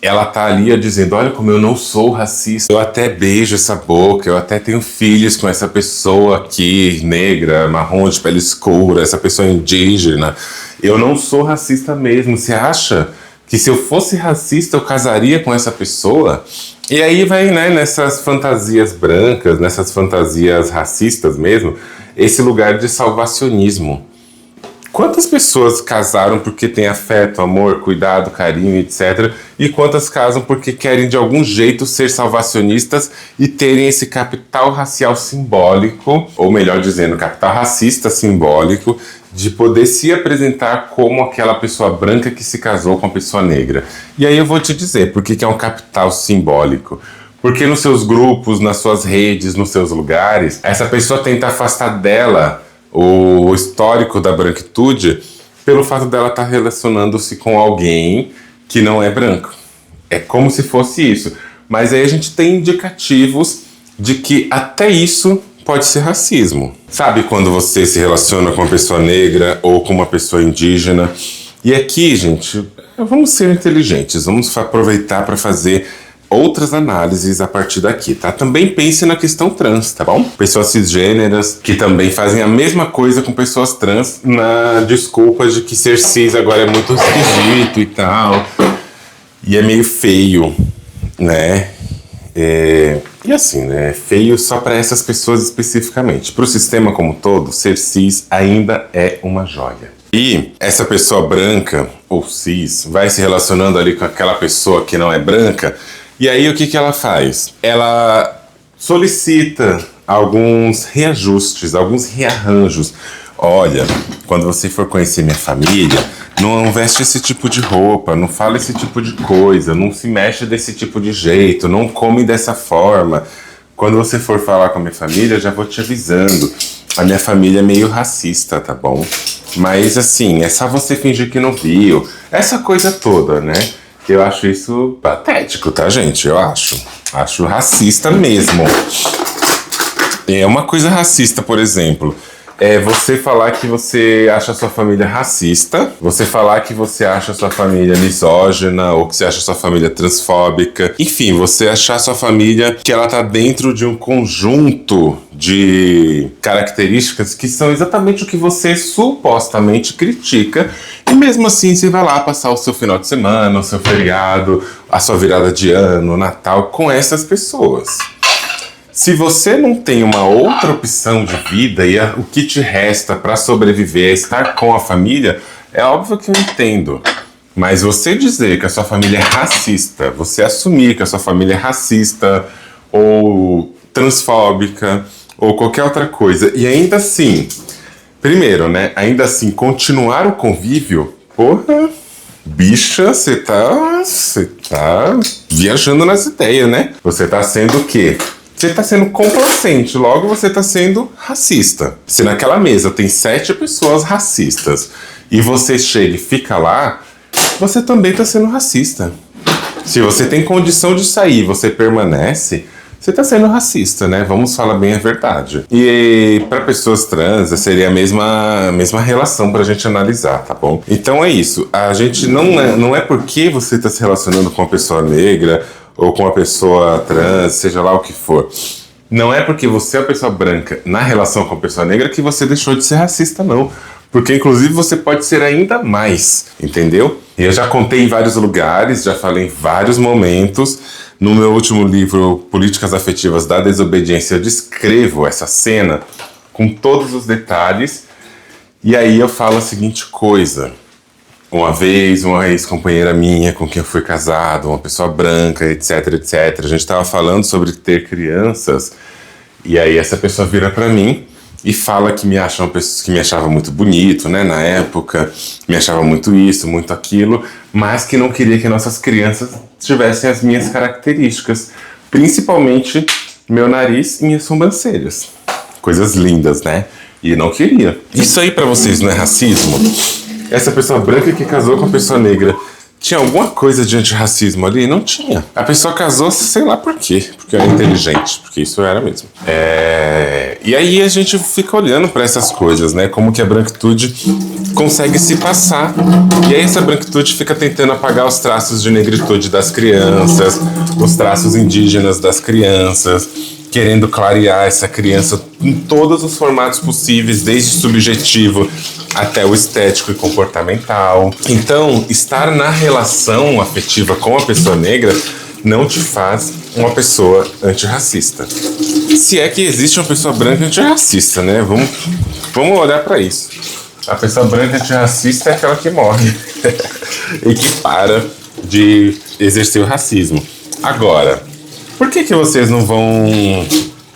ela tá ali dizendo, olha como eu não sou racista, eu até beijo essa boca, eu até tenho filhos com essa pessoa aqui, negra, marrom de pele escura, essa pessoa indígena, eu não sou racista mesmo. Você acha que se eu fosse racista eu casaria com essa pessoa? E aí vai, né, nessas fantasias brancas, nessas fantasias racistas mesmo, esse lugar de salvacionismo. Quantas pessoas casaram porque têm afeto, amor, cuidado, carinho, etc. E quantas casam porque querem de algum jeito ser salvacionistas e terem esse capital racial simbólico, ou melhor dizendo, capital racista simbólico, de poder se apresentar como aquela pessoa branca que se casou com a pessoa negra. E aí eu vou te dizer por que é um capital simbólico. Porque nos seus grupos, nas suas redes, nos seus lugares, essa pessoa tenta afastar dela o histórico da branquitude pelo fato dela estar relacionando-se com alguém que não é branco. É como se fosse isso. Mas aí a gente tem indicativos de que até isso pode ser racismo. Sabe quando você se relaciona com uma pessoa negra ou com uma pessoa indígena? E aqui, gente, vamos ser inteligentes, vamos aproveitar para fazer outras análises a partir daqui, tá? Também pense na questão trans, tá bom? Pessoas cisgêneras que também fazem a mesma coisa com pessoas trans na desculpa de que ser cis agora é muito esquisito e tal. E é meio feio, né? E assim, né? Feio só para essas pessoas especificamente. Para o sistema como um todo, ser cis ainda é uma joia. E essa pessoa branca ou cis vai se relacionando ali com aquela pessoa que não é branca. E aí o que ela faz? Ela solicita alguns reajustes, alguns rearranjos. Olha, quando você for conhecer minha família, não veste esse tipo de roupa, não fala esse tipo de coisa, não se mexe desse tipo de jeito, não come dessa forma. Quando você for falar com a minha família, já vou te avisando. A minha família é meio racista, tá bom? Mas assim, é só você fingir que não viu. Essa coisa toda, né? Eu acho isso patético, tá, gente? Eu acho. Acho racista mesmo. É uma coisa racista, por exemplo. É você falar que você acha a sua família racista, você falar que você acha a sua família misógina, ou que você acha a sua família transfóbica. Enfim, você achar a sua família que ela tá dentro de um conjunto de características que são exatamente o que você supostamente critica. E mesmo assim, você vai lá passar o seu final de semana, o seu feriado, a sua virada de ano, Natal, com essas pessoas. Se você não tem uma outra opção de vida e o que te resta para sobreviver é estar com a família, é óbvio que eu entendo. Mas você dizer que a sua família é racista, você assumir que a sua família é racista, ou transfóbica ou qualquer outra coisa. E ainda assim, primeiro, né? Ainda assim, continuar o convívio, porra, bicha, você tá viajando nas ideias, né? Você tá sendo o quê? Você tá sendo complacente, logo você tá sendo racista. Se naquela mesa tem 7 pessoas racistas e você chega e fica lá, você também tá sendo racista. Se você tem condição de sair, você permanece, você tá sendo racista, né? Vamos falar bem a verdade. E para pessoas trans, seria a mesma relação pra gente analisar, tá bom? Então é isso. A gente não é porque você tá se relacionando com uma pessoa negra ou com uma pessoa trans, seja lá o que for. Não é porque você é uma pessoa branca na relação com a pessoa negra que você deixou de ser racista, não. Porque, inclusive, você pode ser ainda mais, entendeu? E eu já contei em vários lugares, já falei em vários momentos. No meu último livro, Políticas Afetivas da Desobediência, eu descrevo essa cena com todos os detalhes. E aí eu falo a seguinte coisa. Uma vez, uma ex-companheira minha com quem eu fui casado, uma pessoa branca, etc, etc. A gente estava falando sobre ter crianças. E aí essa pessoa vira para mim e fala que me achava muito bonito, né, na época, me achava muito isso, muito aquilo, mas que não queria que nossas crianças tivessem as minhas características, principalmente meu nariz e minhas sobrancelhas. Coisas lindas, né? E não queria. Isso aí pra vocês não é racismo? Essa pessoa branca que casou com a pessoa negra, tinha alguma coisa de antirracismo ali? Não tinha. A pessoa casou, sei lá por quê. Porque era inteligente, porque isso era mesmo. E aí a gente fica olhando para essas coisas, né? Como que a branquitude consegue se passar. E aí essa branquitude fica tentando apagar os traços de negritude das crianças, os traços indígenas das crianças, querendo clarear essa criança em todos os formatos possíveis, desde o subjetivo até o estético e comportamental. Então, estar na relação afetiva com a pessoa negra não te faz uma pessoa antirracista. Se é que existe uma pessoa branca antirracista, né? Vamos olhar para isso. A pessoa branca antirracista é aquela que morre e que para de exercer o racismo. Agora, por que vocês não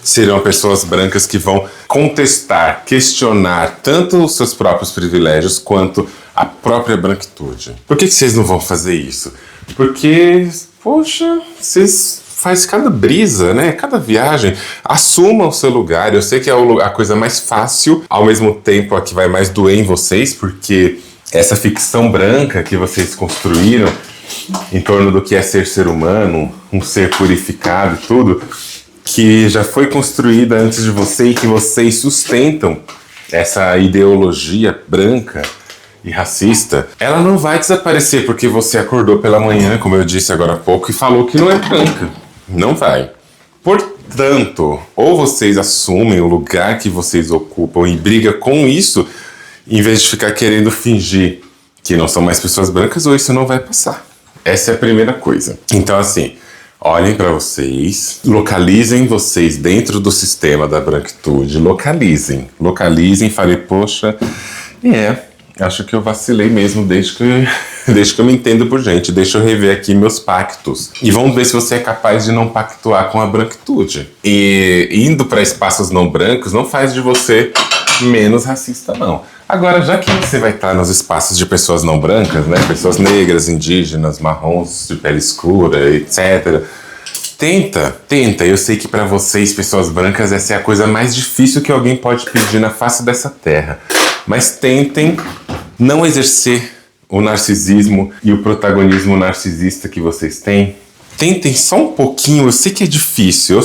serão pessoas brancas que vão contestar, questionar tanto os seus próprios privilégios quanto a própria branquitude? Por que vocês não vão fazer isso? Porque, poxa, vocês fazem cada brisa, né? Cada viagem. Assumam o seu lugar. Eu sei que é a coisa mais fácil, ao mesmo tempo a que vai mais doer em vocês, porque essa ficção branca que vocês construíram em torno do que é ser humano, um ser purificado e tudo, que já foi construída antes de você e que vocês sustentam essa ideologia branca e racista, ela não vai desaparecer porque você acordou pela manhã, como eu disse agora há pouco, e falou que não é branca. Não vai. Portanto, ou vocês assumem o lugar que vocês ocupam e brigam com isso, em vez de ficar querendo fingir que não são mais pessoas brancas, ou isso não vai passar. Essa é a primeira coisa. Então, assim, olhem para vocês, localizem vocês dentro do sistema da branquitude, localizem, falem, poxa, acho que eu vacilei mesmo desde que eu me entendo por gente, deixa eu rever aqui meus pactos. E vamos ver se você é capaz de não pactuar com a branquitude. E indo para espaços não brancos não faz de você menos racista, não. Agora, já que você vai estar nos espaços de pessoas não brancas, né, pessoas negras, indígenas, marrons, de pele escura, etc., tenta. Eu sei que para vocês, pessoas brancas, essa é a coisa mais difícil que alguém pode pedir na face dessa terra. Mas tentem não exercer o narcisismo e o protagonismo narcisista que vocês têm. Tentem só um pouquinho. Eu sei que é difícil,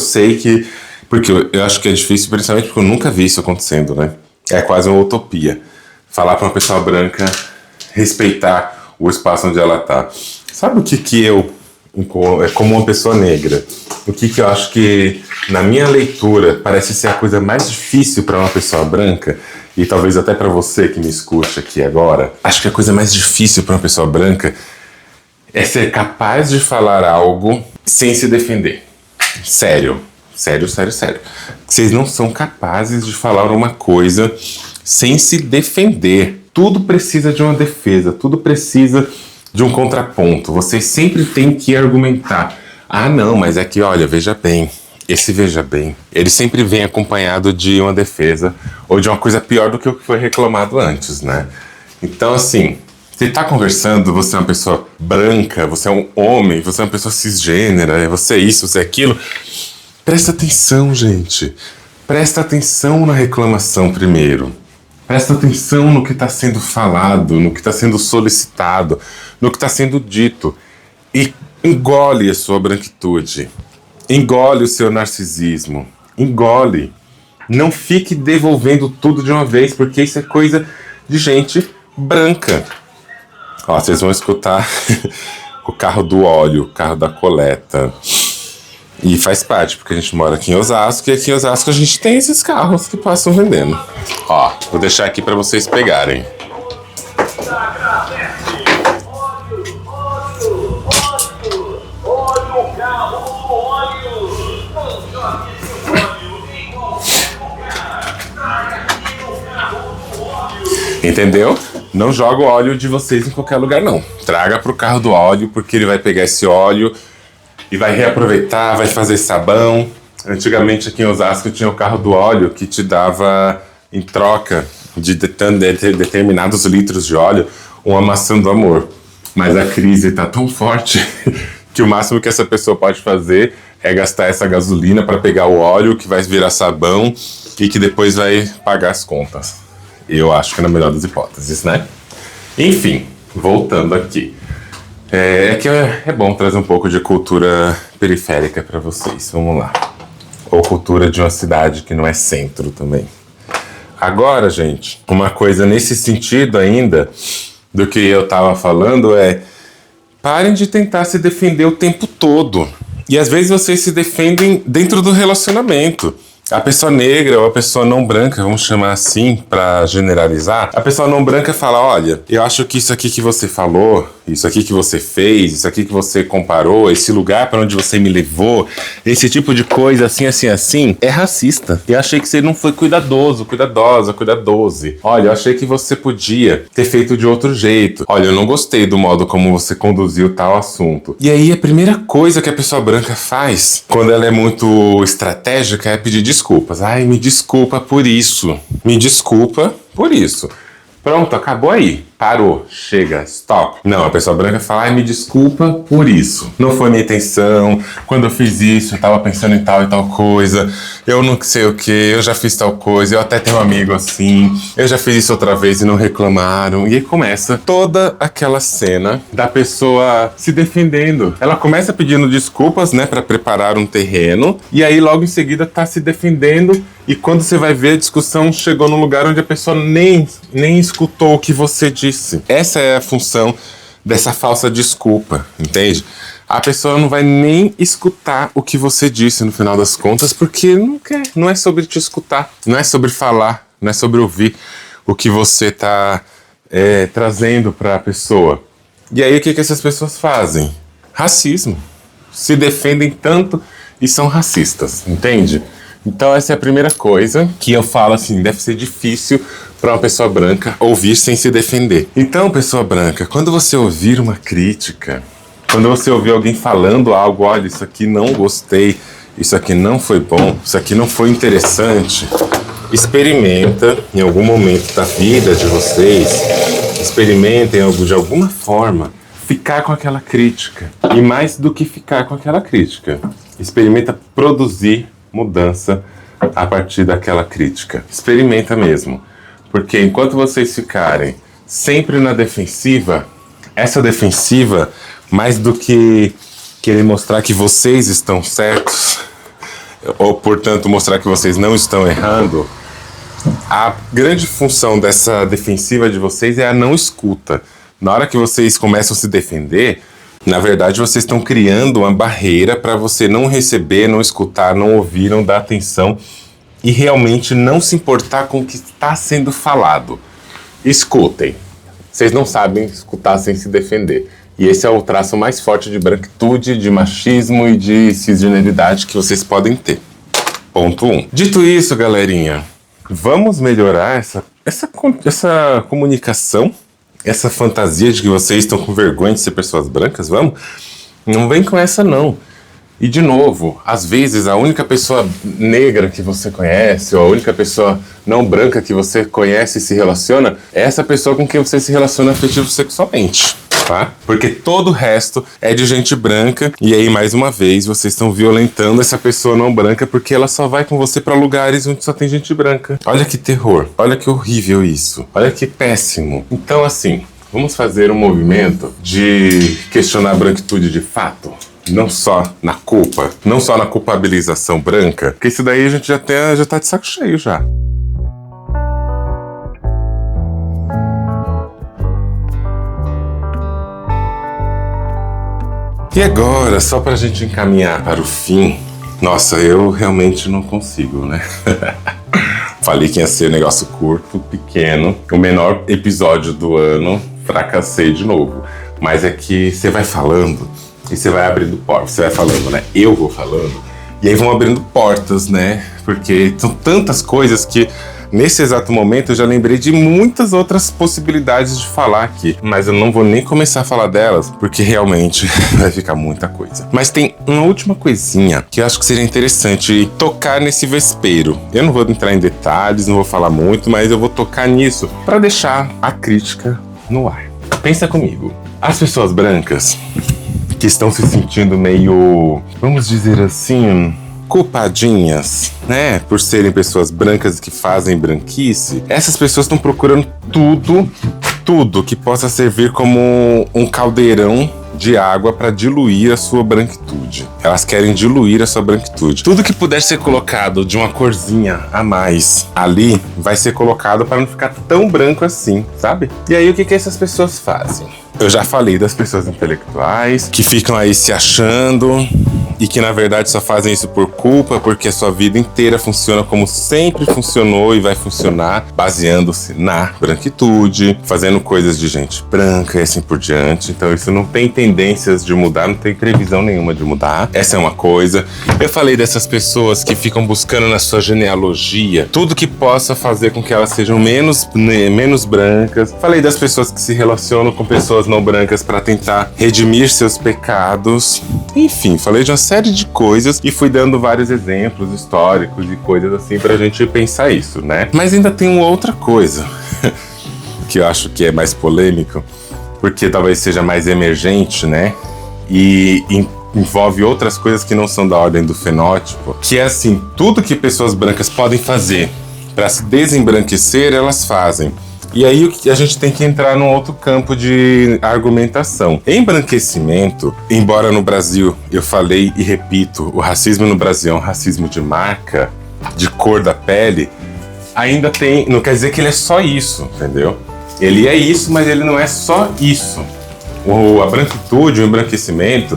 porque eu acho que é difícil, principalmente porque eu nunca vi isso acontecendo, né? É quase uma utopia. Falar para uma pessoa branca respeitar o espaço onde ela tá. Sabe o que eu, como uma pessoa negra, o que eu acho que, na minha leitura, parece ser a coisa mais difícil para uma pessoa branca, e talvez até para você que me escute aqui agora, acho que a coisa mais difícil para uma pessoa branca é ser capaz de falar algo sem se defender. Sério. Vocês não são capazes de falar uma coisa sem se defender. Tudo precisa de uma defesa, tudo precisa de um contraponto. Vocês sempre têm que argumentar. Ah, não, mas é que, olha, veja bem, esse veja bem, ele sempre vem acompanhado de uma defesa ou de uma coisa pior do que o que foi reclamado antes, né? Então, assim, você tá conversando, você é uma pessoa branca, você é um homem, você é uma pessoa cisgênera, você é isso, você é aquilo. Presta atenção, gente. Presta atenção na reclamação primeiro. Presta atenção no que está sendo falado, no que está sendo solicitado, no que está sendo dito. E engole a sua branquitude. Engole o seu narcisismo. Engole. Não fique devolvendo tudo de uma vez, porque isso é coisa de gente branca. Ó, vocês vão escutar o carro do óleo, o carro da coleta. E faz parte, porque a gente mora aqui em Osasco, e aqui em Osasco a gente tem esses carros que passam vendendo. Ó, vou deixar aqui para vocês pegarem. Entendeu? Não joga o óleo de vocês em qualquer lugar, não. Traga pro carro do óleo, porque ele vai pegar esse óleo e vai reaproveitar, vai fazer sabão. Antigamente aqui em Osasco tinha o carro do óleo que te dava, em troca de determinados litros de óleo, uma maçã do amor. Mas a crise tá tão forte que o máximo que essa pessoa pode fazer é gastar essa gasolina para pegar o óleo que vai virar sabão e que depois vai pagar as contas. Eu acho que é na melhor das hipóteses, né? Enfim, voltando aqui. É que é bom trazer um pouco de cultura periférica para vocês. Vamos lá. Ou cultura de uma cidade que não é centro também. Agora, gente, uma coisa nesse sentido ainda do que eu tava falando é: parem de tentar se defender o tempo todo. E às vezes vocês se defendem dentro do relacionamento. A pessoa negra ou a pessoa não branca, vamos chamar assim para generalizar, a pessoa não branca fala: olha, eu acho que isso aqui que você falou, isso aqui que você fez, isso aqui que você comparou, esse lugar para onde você me levou, esse tipo de coisa assim, assim, assim, é racista. Eu achei que você não foi cuidadoso, cuidadosa, cuidadose. Olha, eu achei que você podia ter feito de outro jeito. Olha, eu não gostei do modo como você conduziu tal assunto. E aí a primeira coisa que a pessoa branca faz, quando ela é muito estratégica, é pedir desculpas. Ai, me desculpa por isso. Me desculpa por isso. Pronto, acabou aí. Parou. Chega. Stop. Não, a pessoa branca fala: ai, me desculpa por isso. Não foi minha intenção. Quando eu fiz isso, eu tava pensando em tal e tal coisa. Eu não sei o que. Eu já fiz tal coisa. Eu até tenho um amigo assim. Eu já fiz isso outra vez e não reclamaram. E aí começa toda aquela cena da pessoa se defendendo. Ela começa pedindo desculpas, né, pra preparar um terreno. E aí logo em seguida tá se defendendo. E quando você vai ver, a discussão chegou num lugar onde a pessoa nem escutou o que você disse. Essa é a função dessa falsa desculpa, entende? A pessoa não vai nem escutar o que você disse no final das contas, porque não quer. Não é sobre te escutar, não é sobre falar, não é sobre ouvir o que você tá trazendo para a pessoa. E aí o que essas pessoas fazem? Racismo. Se defendem tanto e são racistas, entende? Então essa é a primeira coisa que eu falo assim: deve ser difícil para uma pessoa branca ouvir sem se defender. Então, pessoa branca, quando você ouvir uma crítica, quando você ouvir alguém falando algo: olha, isso aqui não gostei, isso aqui não foi bom, isso aqui não foi interessante, experimenta em algum momento da vida de vocês, experimentem de alguma forma ficar com aquela crítica. E mais do que ficar com aquela crítica, experimenta produzir mudança a partir daquela crítica. Experimenta mesmo. Porque enquanto vocês ficarem sempre na defensiva, essa defensiva, mais do que querer mostrar que vocês estão certos, ou portanto mostrar que vocês não estão errando, a grande função dessa defensiva de vocês é a não escuta. Na hora que vocês começam a se defender, na verdade, vocês estão criando uma barreira para você não receber, não escutar, não ouvir, não dar atenção e realmente não se importar com o que está sendo falado. Escutem. Vocês não sabem escutar sem se defender. E esse é o traço mais forte de branquitude, de machismo e de cisgeneridade que vocês podem ter. Ponto 1. Dito isso, galerinha, vamos melhorar essa comunicação, essa fantasia de que vocês estão com vergonha de ser pessoas brancas, vamos? Não vem com essa, não. E de novo, às vezes a única pessoa negra que você conhece, ou a única pessoa não branca que você conhece e se relaciona, é essa pessoa com quem você se relaciona afetivo sexualmente. Tá? Porque todo o resto é de gente branca, e aí mais uma vez vocês estão violentando essa pessoa não branca porque ela só vai com você pra lugares onde só tem gente branca. Olha que terror, olha que horrível isso, olha que péssimo. Então assim, vamos fazer um movimento de questionar a branquitude de fato. Não só na culpa, não só na culpabilização branca, porque isso daí a gente já tá de saco cheio já. E agora, só pra gente encaminhar para o fim, nossa, eu realmente não consigo, né? Falei que ia ser um negócio curto, pequeno, o menor episódio do ano, fracassei de novo. Mas é que você vai falando e você vai abrindo portas, você vai falando, né? Eu vou falando, e aí vão abrindo portas, né? Porque são tantas coisas que nesse exato momento eu já lembrei de muitas outras possibilidades de falar aqui, mas eu não vou nem começar a falar delas, porque realmente vai ficar muita coisa. Mas tem uma última coisinha que eu acho que seria interessante tocar nesse vespeiro. Eu não vou entrar em detalhes, não vou falar muito, mas eu vou tocar nisso para deixar a crítica no ar. Pensa comigo, as pessoas brancas que estão se sentindo meio, vamos dizer assim, culpadinhas, né, por serem pessoas brancas que fazem branquice, essas pessoas estão procurando tudo que possa servir como um caldeirão de água para diluir a sua branquitude. Elas querem diluir a sua branquitude. Tudo que puder ser colocado de uma corzinha a mais ali vai ser colocado para não ficar tão branco assim, sabe? E aí o que essas pessoas fazem? Eu já falei das pessoas intelectuais que ficam aí se achando e que na verdade só fazem isso por culpa, porque a sua vida inteira funciona como sempre funcionou e vai funcionar, baseando-se na branquitude, fazendo coisas de gente branca e assim por diante. Então isso não tem tendências de mudar, não tem previsão nenhuma de mudar. Essa é uma coisa. Eu falei dessas pessoas que ficam buscando na sua genealogia tudo que possa fazer com que elas sejam menos brancas. Falei das pessoas que se relacionam com pessoas não brancas para tentar redimir seus pecados. Enfim, falei de uma série de coisas e fui dando vários exemplos históricos e coisas assim pra gente pensar isso, né? Mas ainda tem uma outra coisa que eu acho que é mais polêmico, porque talvez seja mais emergente, né? E envolve outras coisas que não são da ordem do fenótipo, que é assim, tudo que pessoas brancas podem fazer para se desembranquecer, elas fazem. E aí a gente tem que entrar num outro campo de argumentação. Embranquecimento, embora no Brasil, eu falei e repito, o racismo no Brasil é um racismo de marca, de cor da pele, ainda tem, não quer dizer que ele é só isso, entendeu? Ele é isso, mas ele não é só isso. A branquitude, o embranquecimento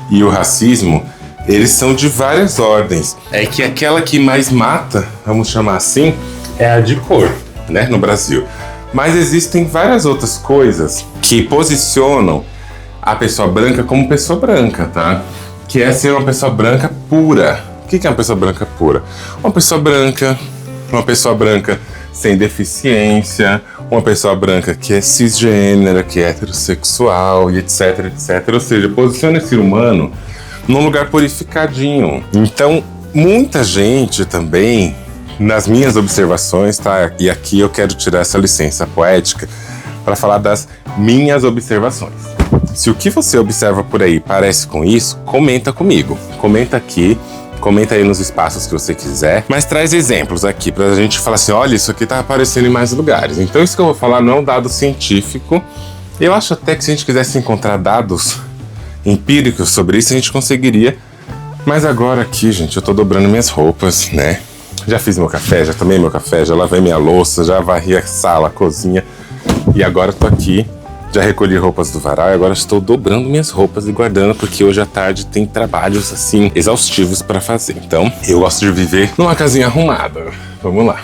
e o racismo, eles são de várias ordens. É que aquela que mais mata, vamos chamar assim, é a de cor, né, no Brasil. Mas existem várias outras coisas que posicionam a pessoa branca como pessoa branca, tá? Que é ser uma pessoa branca pura. O que é uma pessoa branca pura? Uma pessoa branca sem deficiência, uma pessoa branca que é cisgênera, que é heterossexual e etc, etc. Ou seja, posiciona esse ser humano num lugar purificadinho. Então, muita gente também, nas minhas observações, tá? E aqui eu quero tirar essa licença poética para falar das minhas observações. Se o que você observa por aí parece com isso, comenta comigo. Comenta aqui, comenta aí nos espaços que você quiser, mas traz exemplos aqui pra gente falar assim, olha, isso aqui tá aparecendo em mais lugares. Então isso que eu vou falar não é um dado científico. Eu acho até que se a gente quisesse encontrar dados empíricos sobre isso, a gente conseguiria. Mas agora aqui, gente, eu tô dobrando minhas roupas, né? Já fiz meu café, já tomei meu café, já lavei minha louça, já varri a sala, a cozinha. E agora tô aqui, já recolhi roupas do varal e agora estou dobrando minhas roupas e guardando, porque hoje à tarde tem trabalhos, assim, exaustivos pra fazer. Então, eu gosto de viver numa casinha arrumada. Vamos lá.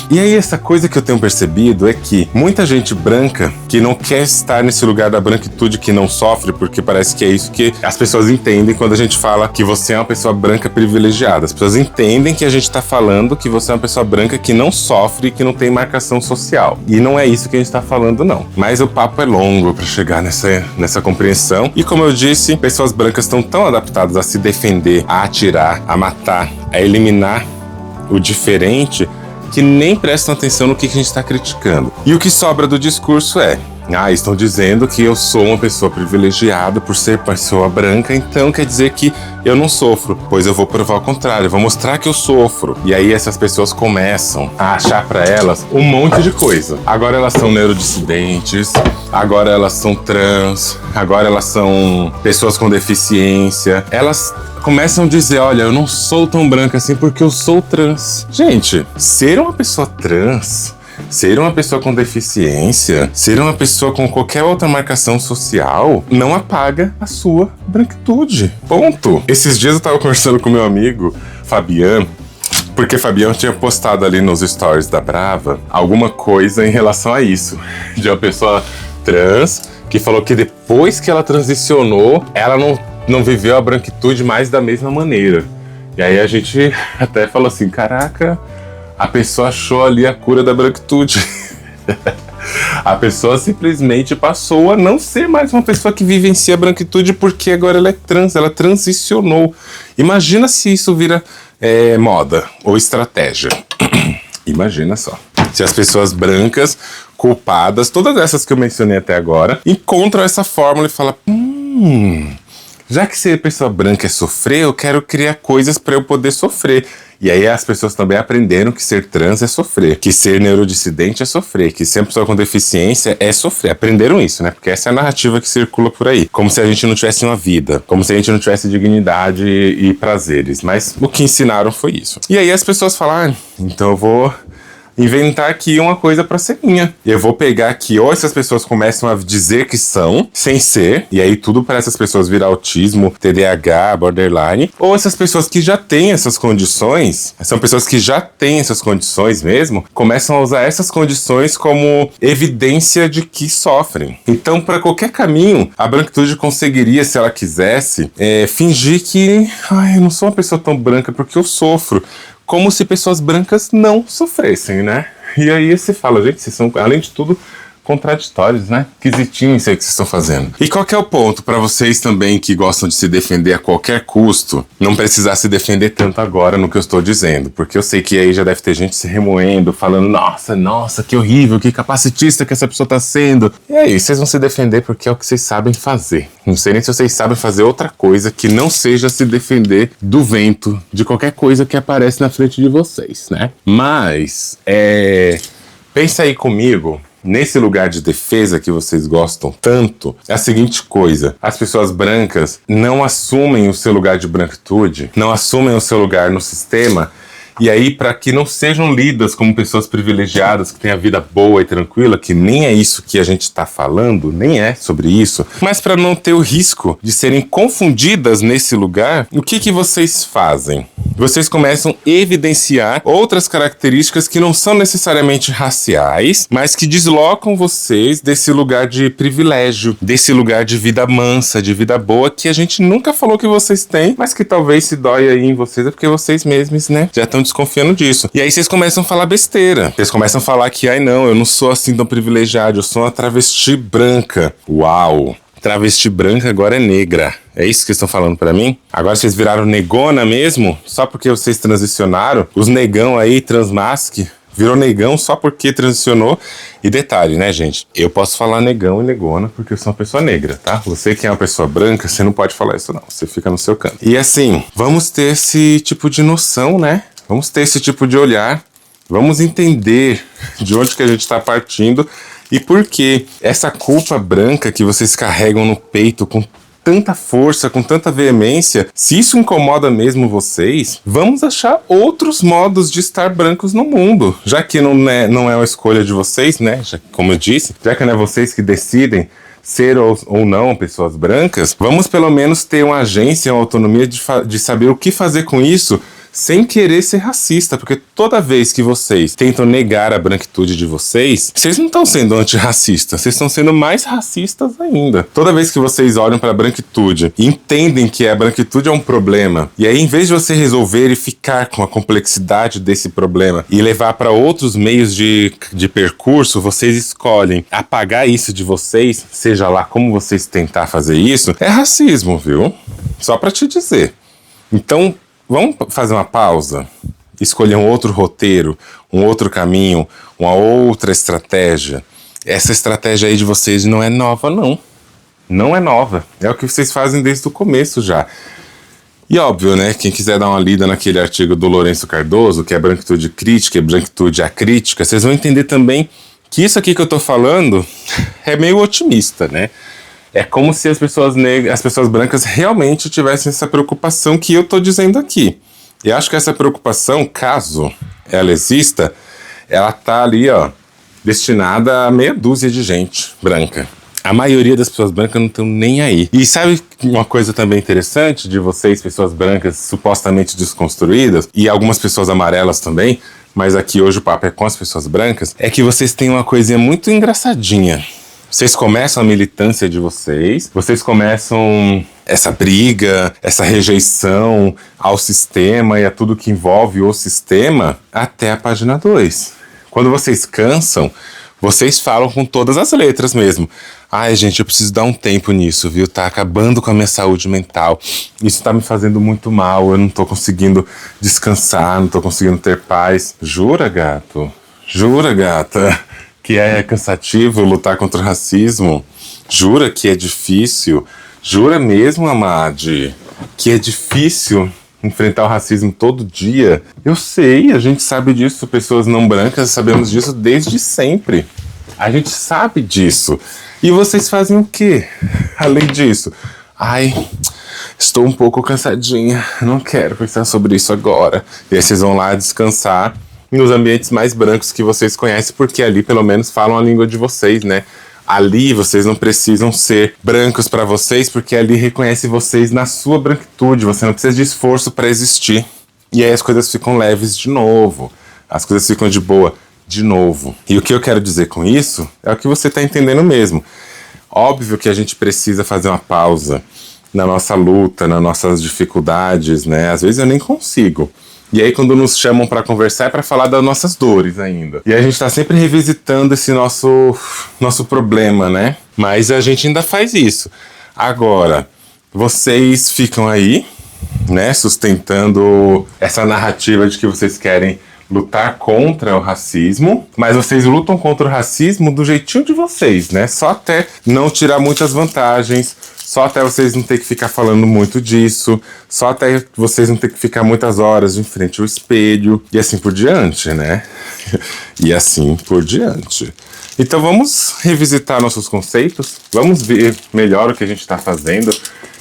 E aí essa coisa que eu tenho percebido é que muita gente branca que não quer estar nesse lugar da branquitude, que não sofre, porque parece que é isso que as pessoas entendem quando a gente fala que você é uma pessoa branca privilegiada. As pessoas entendem que a gente tá falando que você é uma pessoa branca que não sofre, que não tem marcação social. E não é isso que a gente tá falando, não. Mas o papo é longo pra chegar nessa compreensão. E como eu disse, pessoas brancas estão tão adaptadas a se defender, a atirar, a matar, a eliminar o diferente, que nem prestam atenção no que a gente está criticando. E o que sobra do discurso é: estão dizendo que eu sou uma pessoa privilegiada por ser pessoa branca, então quer dizer que eu não sofro. Pois eu vou provar o contrário, eu vou mostrar que eu sofro. E aí essas pessoas começam a achar pra elas um monte de coisa. Agora elas são neurodissidentes, agora elas são trans, agora elas são pessoas com deficiência. Elas começam a dizer: olha, eu não sou tão branca assim porque eu sou trans. Gente, ser uma pessoa trans, ser uma pessoa com deficiência, ser uma pessoa com qualquer outra marcação social, não apaga a sua branquitude. Ponto. Esses dias eu tava conversando com meu amigo, Fabiano, porque Fabiano tinha postado ali nos stories da Brava alguma coisa em relação a isso. De uma pessoa trans que falou que depois que ela transicionou, ela não viveu a branquitude mais da mesma maneira. E aí a gente até falou assim: caraca, a pessoa achou ali a cura da branquitude. A pessoa simplesmente passou a não ser mais uma pessoa que vivencia a branquitude porque agora ela é trans, ela transicionou. Imagina se isso vira moda ou estratégia. Imagina só. Se as pessoas brancas, culpadas, todas essas que eu mencionei até agora, encontram essa fórmula e falam: já que ser pessoa branca é sofrer, eu quero criar coisas para eu poder sofrer. E aí as pessoas também aprenderam que ser trans é sofrer, que ser neurodissidente é sofrer, que ser pessoa com deficiência é sofrer. Aprenderam isso, né? Porque essa é a narrativa que circula por aí. Como se a gente não tivesse uma vida, como se a gente não tivesse dignidade e prazeres. Mas o que ensinaram foi isso. E aí as pessoas falam: então eu vou inventar aqui uma coisa pra ser minha. Eu vou pegar aqui, ou essas pessoas começam a dizer que são, sem ser, e aí tudo para essas pessoas virar autismo, TDAH, borderline, ou essas pessoas que já têm essas condições, são pessoas que já têm essas condições mesmo, começam a usar essas condições como evidência de que sofrem. Então, para qualquer caminho, a branquitude conseguiria, se ela quisesse, fingir que eu não sou uma pessoa tão branca porque eu sofro. Como se pessoas brancas não sofressem, né? E aí você fala: gente, vocês são, além de tudo, contraditórios, né? Quisitinho isso aí que vocês estão fazendo. E qual que é o ponto para vocês também que gostam de se defender a qualquer custo, não precisar se defender tanto agora no que eu estou dizendo? Porque eu sei que aí já deve ter gente se remoendo, falando: nossa, que horrível, que capacitista que essa pessoa tá sendo. E aí, vocês vão se defender porque é o que vocês sabem fazer. Não sei nem se vocês sabem fazer outra coisa que não seja se defender do vento, de qualquer coisa que aparece na frente de vocês, né? Mas, pensa aí comigo, nesse lugar de defesa que vocês gostam tanto, é a seguinte coisa: as pessoas brancas não assumem o seu lugar de branquitude, não assumem o seu lugar no sistema, e aí, para que não sejam lidas como pessoas privilegiadas, que têm a vida boa e tranquila, que nem é isso que a gente está falando, nem é sobre isso, mas para não ter o risco de serem confundidas nesse lugar, o que vocês fazem? Vocês começam a evidenciar outras características que não são necessariamente raciais, mas que deslocam vocês desse lugar de privilégio, desse lugar de vida mansa, de vida boa, que a gente nunca falou que vocês têm, mas que talvez se dói aí em vocês, é porque vocês mesmos, né, já estão desconfiando disso. E aí vocês começam a falar besteira. Vocês começam a falar que, não, eu não sou assim tão privilegiado, eu sou uma travesti branca. Uau! Travesti branca agora é negra. É isso que vocês estão falando pra mim? Agora vocês viraram negona mesmo? Só porque vocês transicionaram? Os negão aí, transmasque, virou negão só porque transicionou. E detalhe, né, gente? Eu posso falar negão e negona porque eu sou uma pessoa negra, tá? Você que é uma pessoa branca, você não pode falar isso não. Você fica no seu canto. E assim, vamos ter esse tipo de noção, né? Vamos ter esse tipo de olhar, vamos entender de onde que a gente está partindo e por que essa culpa branca que vocês carregam no peito com tanta força, com tanta veemência. Se isso incomoda mesmo vocês, vamos achar outros modos de estar brancos no mundo, já que não é uma escolha de vocês, né? Já, como eu disse, já que não é vocês que decidem ser ou não pessoas brancas, vamos pelo menos ter uma agência, uma autonomia de saber o que fazer com isso, sem querer ser racista, porque toda vez que vocês tentam negar a branquitude de vocês, vocês não estão sendo antirracistas, vocês estão sendo mais racistas ainda. Toda vez que vocês olham para a branquitude e entendem que a branquitude é um problema, e aí em vez de você resolver e ficar com a complexidade desse problema e levar para outros meios de percurso, vocês escolhem apagar isso de vocês, seja lá como vocês tentar fazer isso, é racismo, viu? Só para te dizer. Então, vamos fazer uma pausa, escolher um outro roteiro, um outro caminho, uma outra estratégia. Essa estratégia aí de vocês não é nova, não. Não é nova. É o que vocês fazem desde o começo já. E óbvio, né? Quem quiser dar uma lida naquele artigo do Lourenço Cardoso, que é branquitude crítica e branquitude acrítica, vocês vão entender também que isso aqui que eu tô falando é meio otimista, né? É como se as pessoas brancas realmente tivessem essa preocupação que eu tô dizendo aqui. E acho que essa preocupação, caso ela exista, ela tá ali, ó, destinada a meia dúzia de gente branca. A maioria das pessoas brancas não estão nem aí. E sabe uma coisa também interessante de vocês, pessoas brancas supostamente desconstruídas, e algumas pessoas amarelas também, mas aqui hoje o papo é com as pessoas brancas, é que vocês têm uma coisinha muito engraçadinha. Vocês começam a militância de vocês começam essa briga, essa rejeição ao sistema e a tudo que envolve o sistema até a página 2. Quando vocês cansam, vocês falam com todas as letras mesmo. Ai, gente, eu preciso dar um tempo nisso, viu? Tá acabando com a minha saúde mental. Isso tá me fazendo muito mal, eu não tô conseguindo descansar, não tô conseguindo ter paz. Jura, gato? Jura, gata? Que é cansativo lutar contra o racismo? Jura que é difícil? Jura mesmo, Amade, que é difícil enfrentar o racismo todo dia? Eu sei, a gente sabe disso, pessoas não brancas sabemos disso desde sempre. A gente sabe disso. E vocês fazem o quê? Além disso, ai, estou um pouco cansadinha, não quero pensar sobre isso agora. E aí vocês vão lá descansar nos ambientes mais brancos que vocês conhecem, porque ali pelo menos falam a língua de vocês, né? Ali vocês não precisam ser brancos para vocês, porque ali reconhece vocês na sua branquitude, você não precisa de esforço para existir. E aí as coisas ficam leves de novo, as coisas ficam de boa de novo. E o que eu quero dizer com isso é o que você está entendendo mesmo. Óbvio que a gente precisa fazer uma pausa na nossa luta, nas nossas dificuldades, né? Às vezes eu nem consigo. E aí quando nos chamam para conversar é para falar das nossas dores ainda. E a gente tá sempre revisitando esse nosso problema, né? Mas a gente ainda faz isso. Agora, vocês ficam aí, né, sustentando essa narrativa de que vocês querem lutar contra o racismo, mas vocês lutam contra o racismo do jeitinho de vocês, né? Só até não tirar muitas vantagens, só até vocês não ter que ficar falando muito disso, só até vocês não ter que ficar muitas horas em frente ao espelho, e assim por diante, né? E assim por diante. Então vamos revisitar nossos conceitos, vamos ver melhor o que a gente está fazendo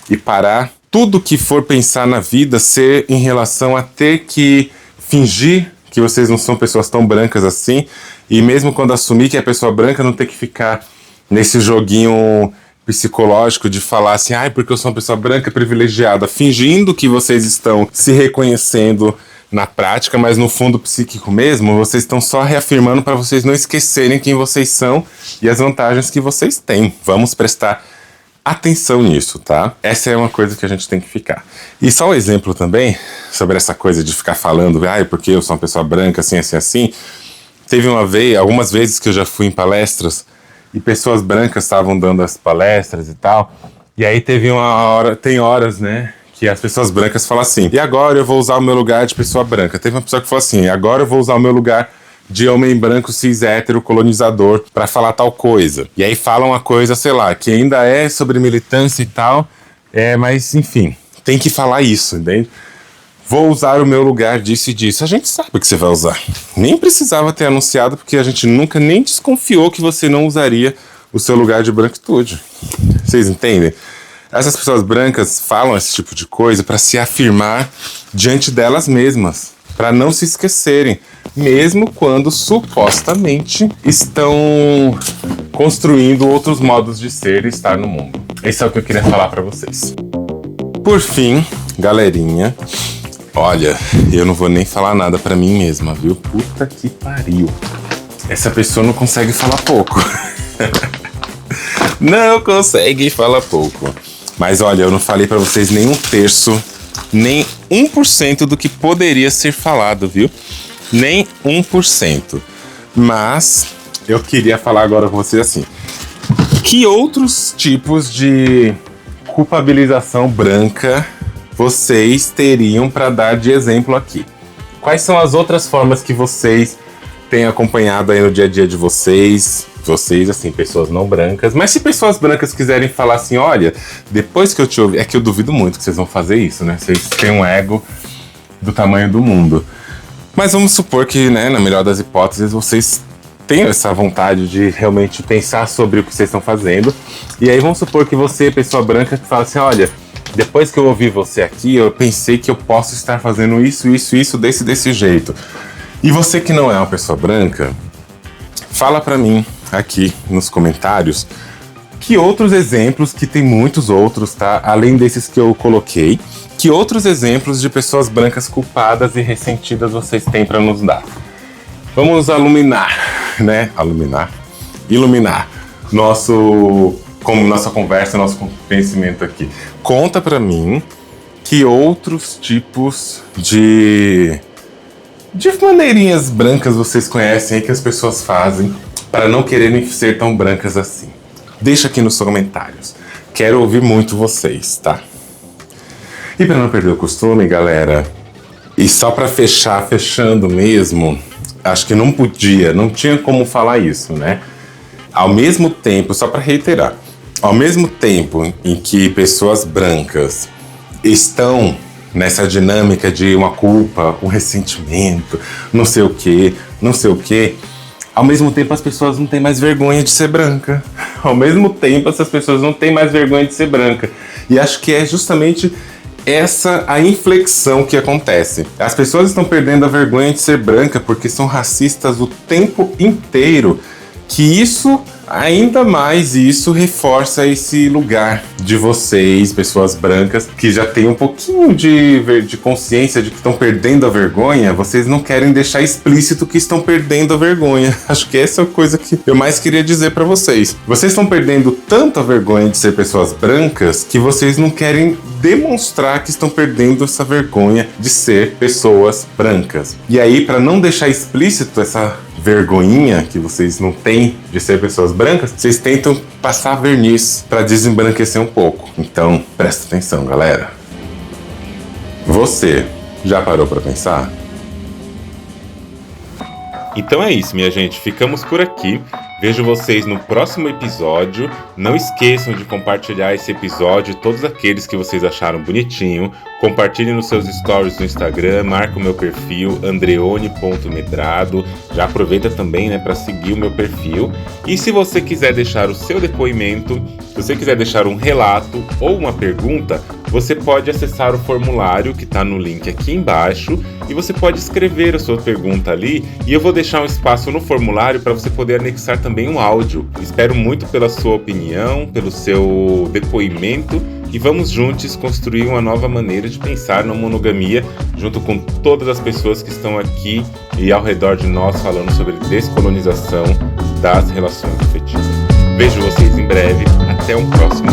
e parar tudo que for pensar na vida ser em relação a ter que fingir que vocês não são pessoas tão brancas assim, e mesmo quando assumir que é pessoa branca, não ter que ficar nesse joguinho psicológico de falar assim, ai, porque eu sou uma pessoa branca privilegiada, fingindo que vocês estão se reconhecendo na prática, mas no fundo psíquico mesmo, vocês estão só reafirmando para vocês não esquecerem quem vocês são e as vantagens que vocês têm. Vamos prestar atenção nisso, tá? Essa é uma coisa que a gente tem que ficar. E só um exemplo também, sobre essa coisa de ficar falando, ai, porque eu sou uma pessoa branca, assim, assim, assim. Teve algumas vezes que eu já fui em palestras e pessoas brancas estavam dando as palestras e tal, e aí tem horas, né, que as pessoas brancas falam assim, e agora eu vou usar o meu lugar de pessoa branca. Teve uma pessoa que falou assim, agora eu vou usar o meu lugar de homem branco cis hétero colonizador pra falar tal coisa. E aí falam uma coisa, sei lá, que ainda é sobre militância e tal, mas enfim, tem que falar isso, entende? Vou usar o meu lugar disso e disso. A gente sabe que você vai usar. Nem precisava ter anunciado, porque a gente nunca nem desconfiou que você não usaria o seu lugar de branquitude. Vocês entendem? Essas pessoas brancas falam esse tipo de coisa para se afirmar diante delas mesmas, para não se esquecerem, mesmo quando supostamente estão construindo outros modos de ser e estar no mundo. Esse é o que eu queria falar para vocês. Por fim, galerinha, Olha, eu não vou nem falar nada pra mim mesma, viu? Puta que pariu. Essa pessoa não consegue falar pouco. Não consegue falar pouco. Mas olha, eu não falei pra vocês nem 1/3, nem 1% do que poderia ser falado, viu? Nem 1%. Mas eu queria falar agora com vocês assim. Que outros tipos de culpabilização branca vocês teriam para dar de exemplo aqui? Quais são as outras formas que vocês têm acompanhado aí no dia a dia de vocês? Vocês, assim, pessoas não brancas. Mas se pessoas brancas quiserem falar assim, olha, depois que eu te ouvi... É que eu duvido muito que vocês vão fazer isso, né? Vocês têm um ego do tamanho do mundo. Mas vamos supor que, né, na melhor das hipóteses, vocês tenham essa vontade de realmente pensar sobre o que vocês estão fazendo. E aí vamos supor que você, pessoa branca, que fala assim, olha, depois que eu ouvi você aqui, eu pensei que eu posso estar fazendo isso, desse jeito. E você que não é uma pessoa branca, fala pra mim aqui nos comentários que outros exemplos, que tem muitos outros, tá? Além desses que eu coloquei, que outros exemplos de pessoas brancas culpadas e ressentidas vocês têm pra nos dar? Vamos iluminar nossa conversa, nosso conhecimento aqui. Conta pra mim que outros tipos de maneirinhas brancas vocês conhecem aí que as pessoas fazem para não quererem ser tão brancas assim. Deixa aqui nos comentários. Quero ouvir muito vocês, tá? E para não perder o costume, galera, e só para fechando mesmo, acho que não tinha como falar isso, né? Ao mesmo tempo, só para reiterar, ao mesmo tempo em que pessoas brancas estão nessa dinâmica de uma culpa, um ressentimento, não sei o quê, ao mesmo tempo as pessoas não têm mais vergonha de ser branca. Ao mesmo tempo essas pessoas não têm mais vergonha de ser branca. E acho que é justamente essa a inflexão que acontece. As pessoas estão perdendo a vergonha de ser branca porque são racistas o tempo inteiro. Que isso, ainda mais isso, reforça esse lugar de vocês, pessoas brancas, que já têm um pouquinho de consciência de que estão perdendo a vergonha. Vocês não querem deixar explícito que estão perdendo a vergonha. Acho que essa é a coisa que eu mais queria dizer pra vocês. Vocês estão perdendo tanto a vergonha de ser pessoas brancas que vocês não querem demonstrar que estão perdendo essa vergonha de ser pessoas brancas. E aí, pra não deixar explícito essa vergonhinha que vocês não têm de ser pessoas brancas, vocês tentam passar verniz para desembranquecer um pouco. Então, presta atenção, galera. Você já parou para pensar? Então é isso, minha gente. Ficamos por aqui. Vejo vocês no próximo episódio. Não esqueçam de compartilhar esse episódio, todos aqueles que vocês acharam bonitinho. Compartilhem nos seus stories no Instagram, marca o meu perfil, andreone.medrado. Já aproveita também, né, para seguir o meu perfil. E se você quiser deixar o seu depoimento, se você quiser deixar um relato ou uma pergunta, você pode acessar o formulário que está no link aqui embaixo e você pode escrever a sua pergunta ali e eu vou deixar um espaço no formulário para você poder anexar também um áudio. Espero muito pela sua opinião, pelo seu depoimento e vamos juntos construir uma nova maneira de pensar na monogamia junto com todas as pessoas que estão aqui e ao redor de nós falando sobre descolonização das relações afetivas. Vejo vocês em breve. Até um próximo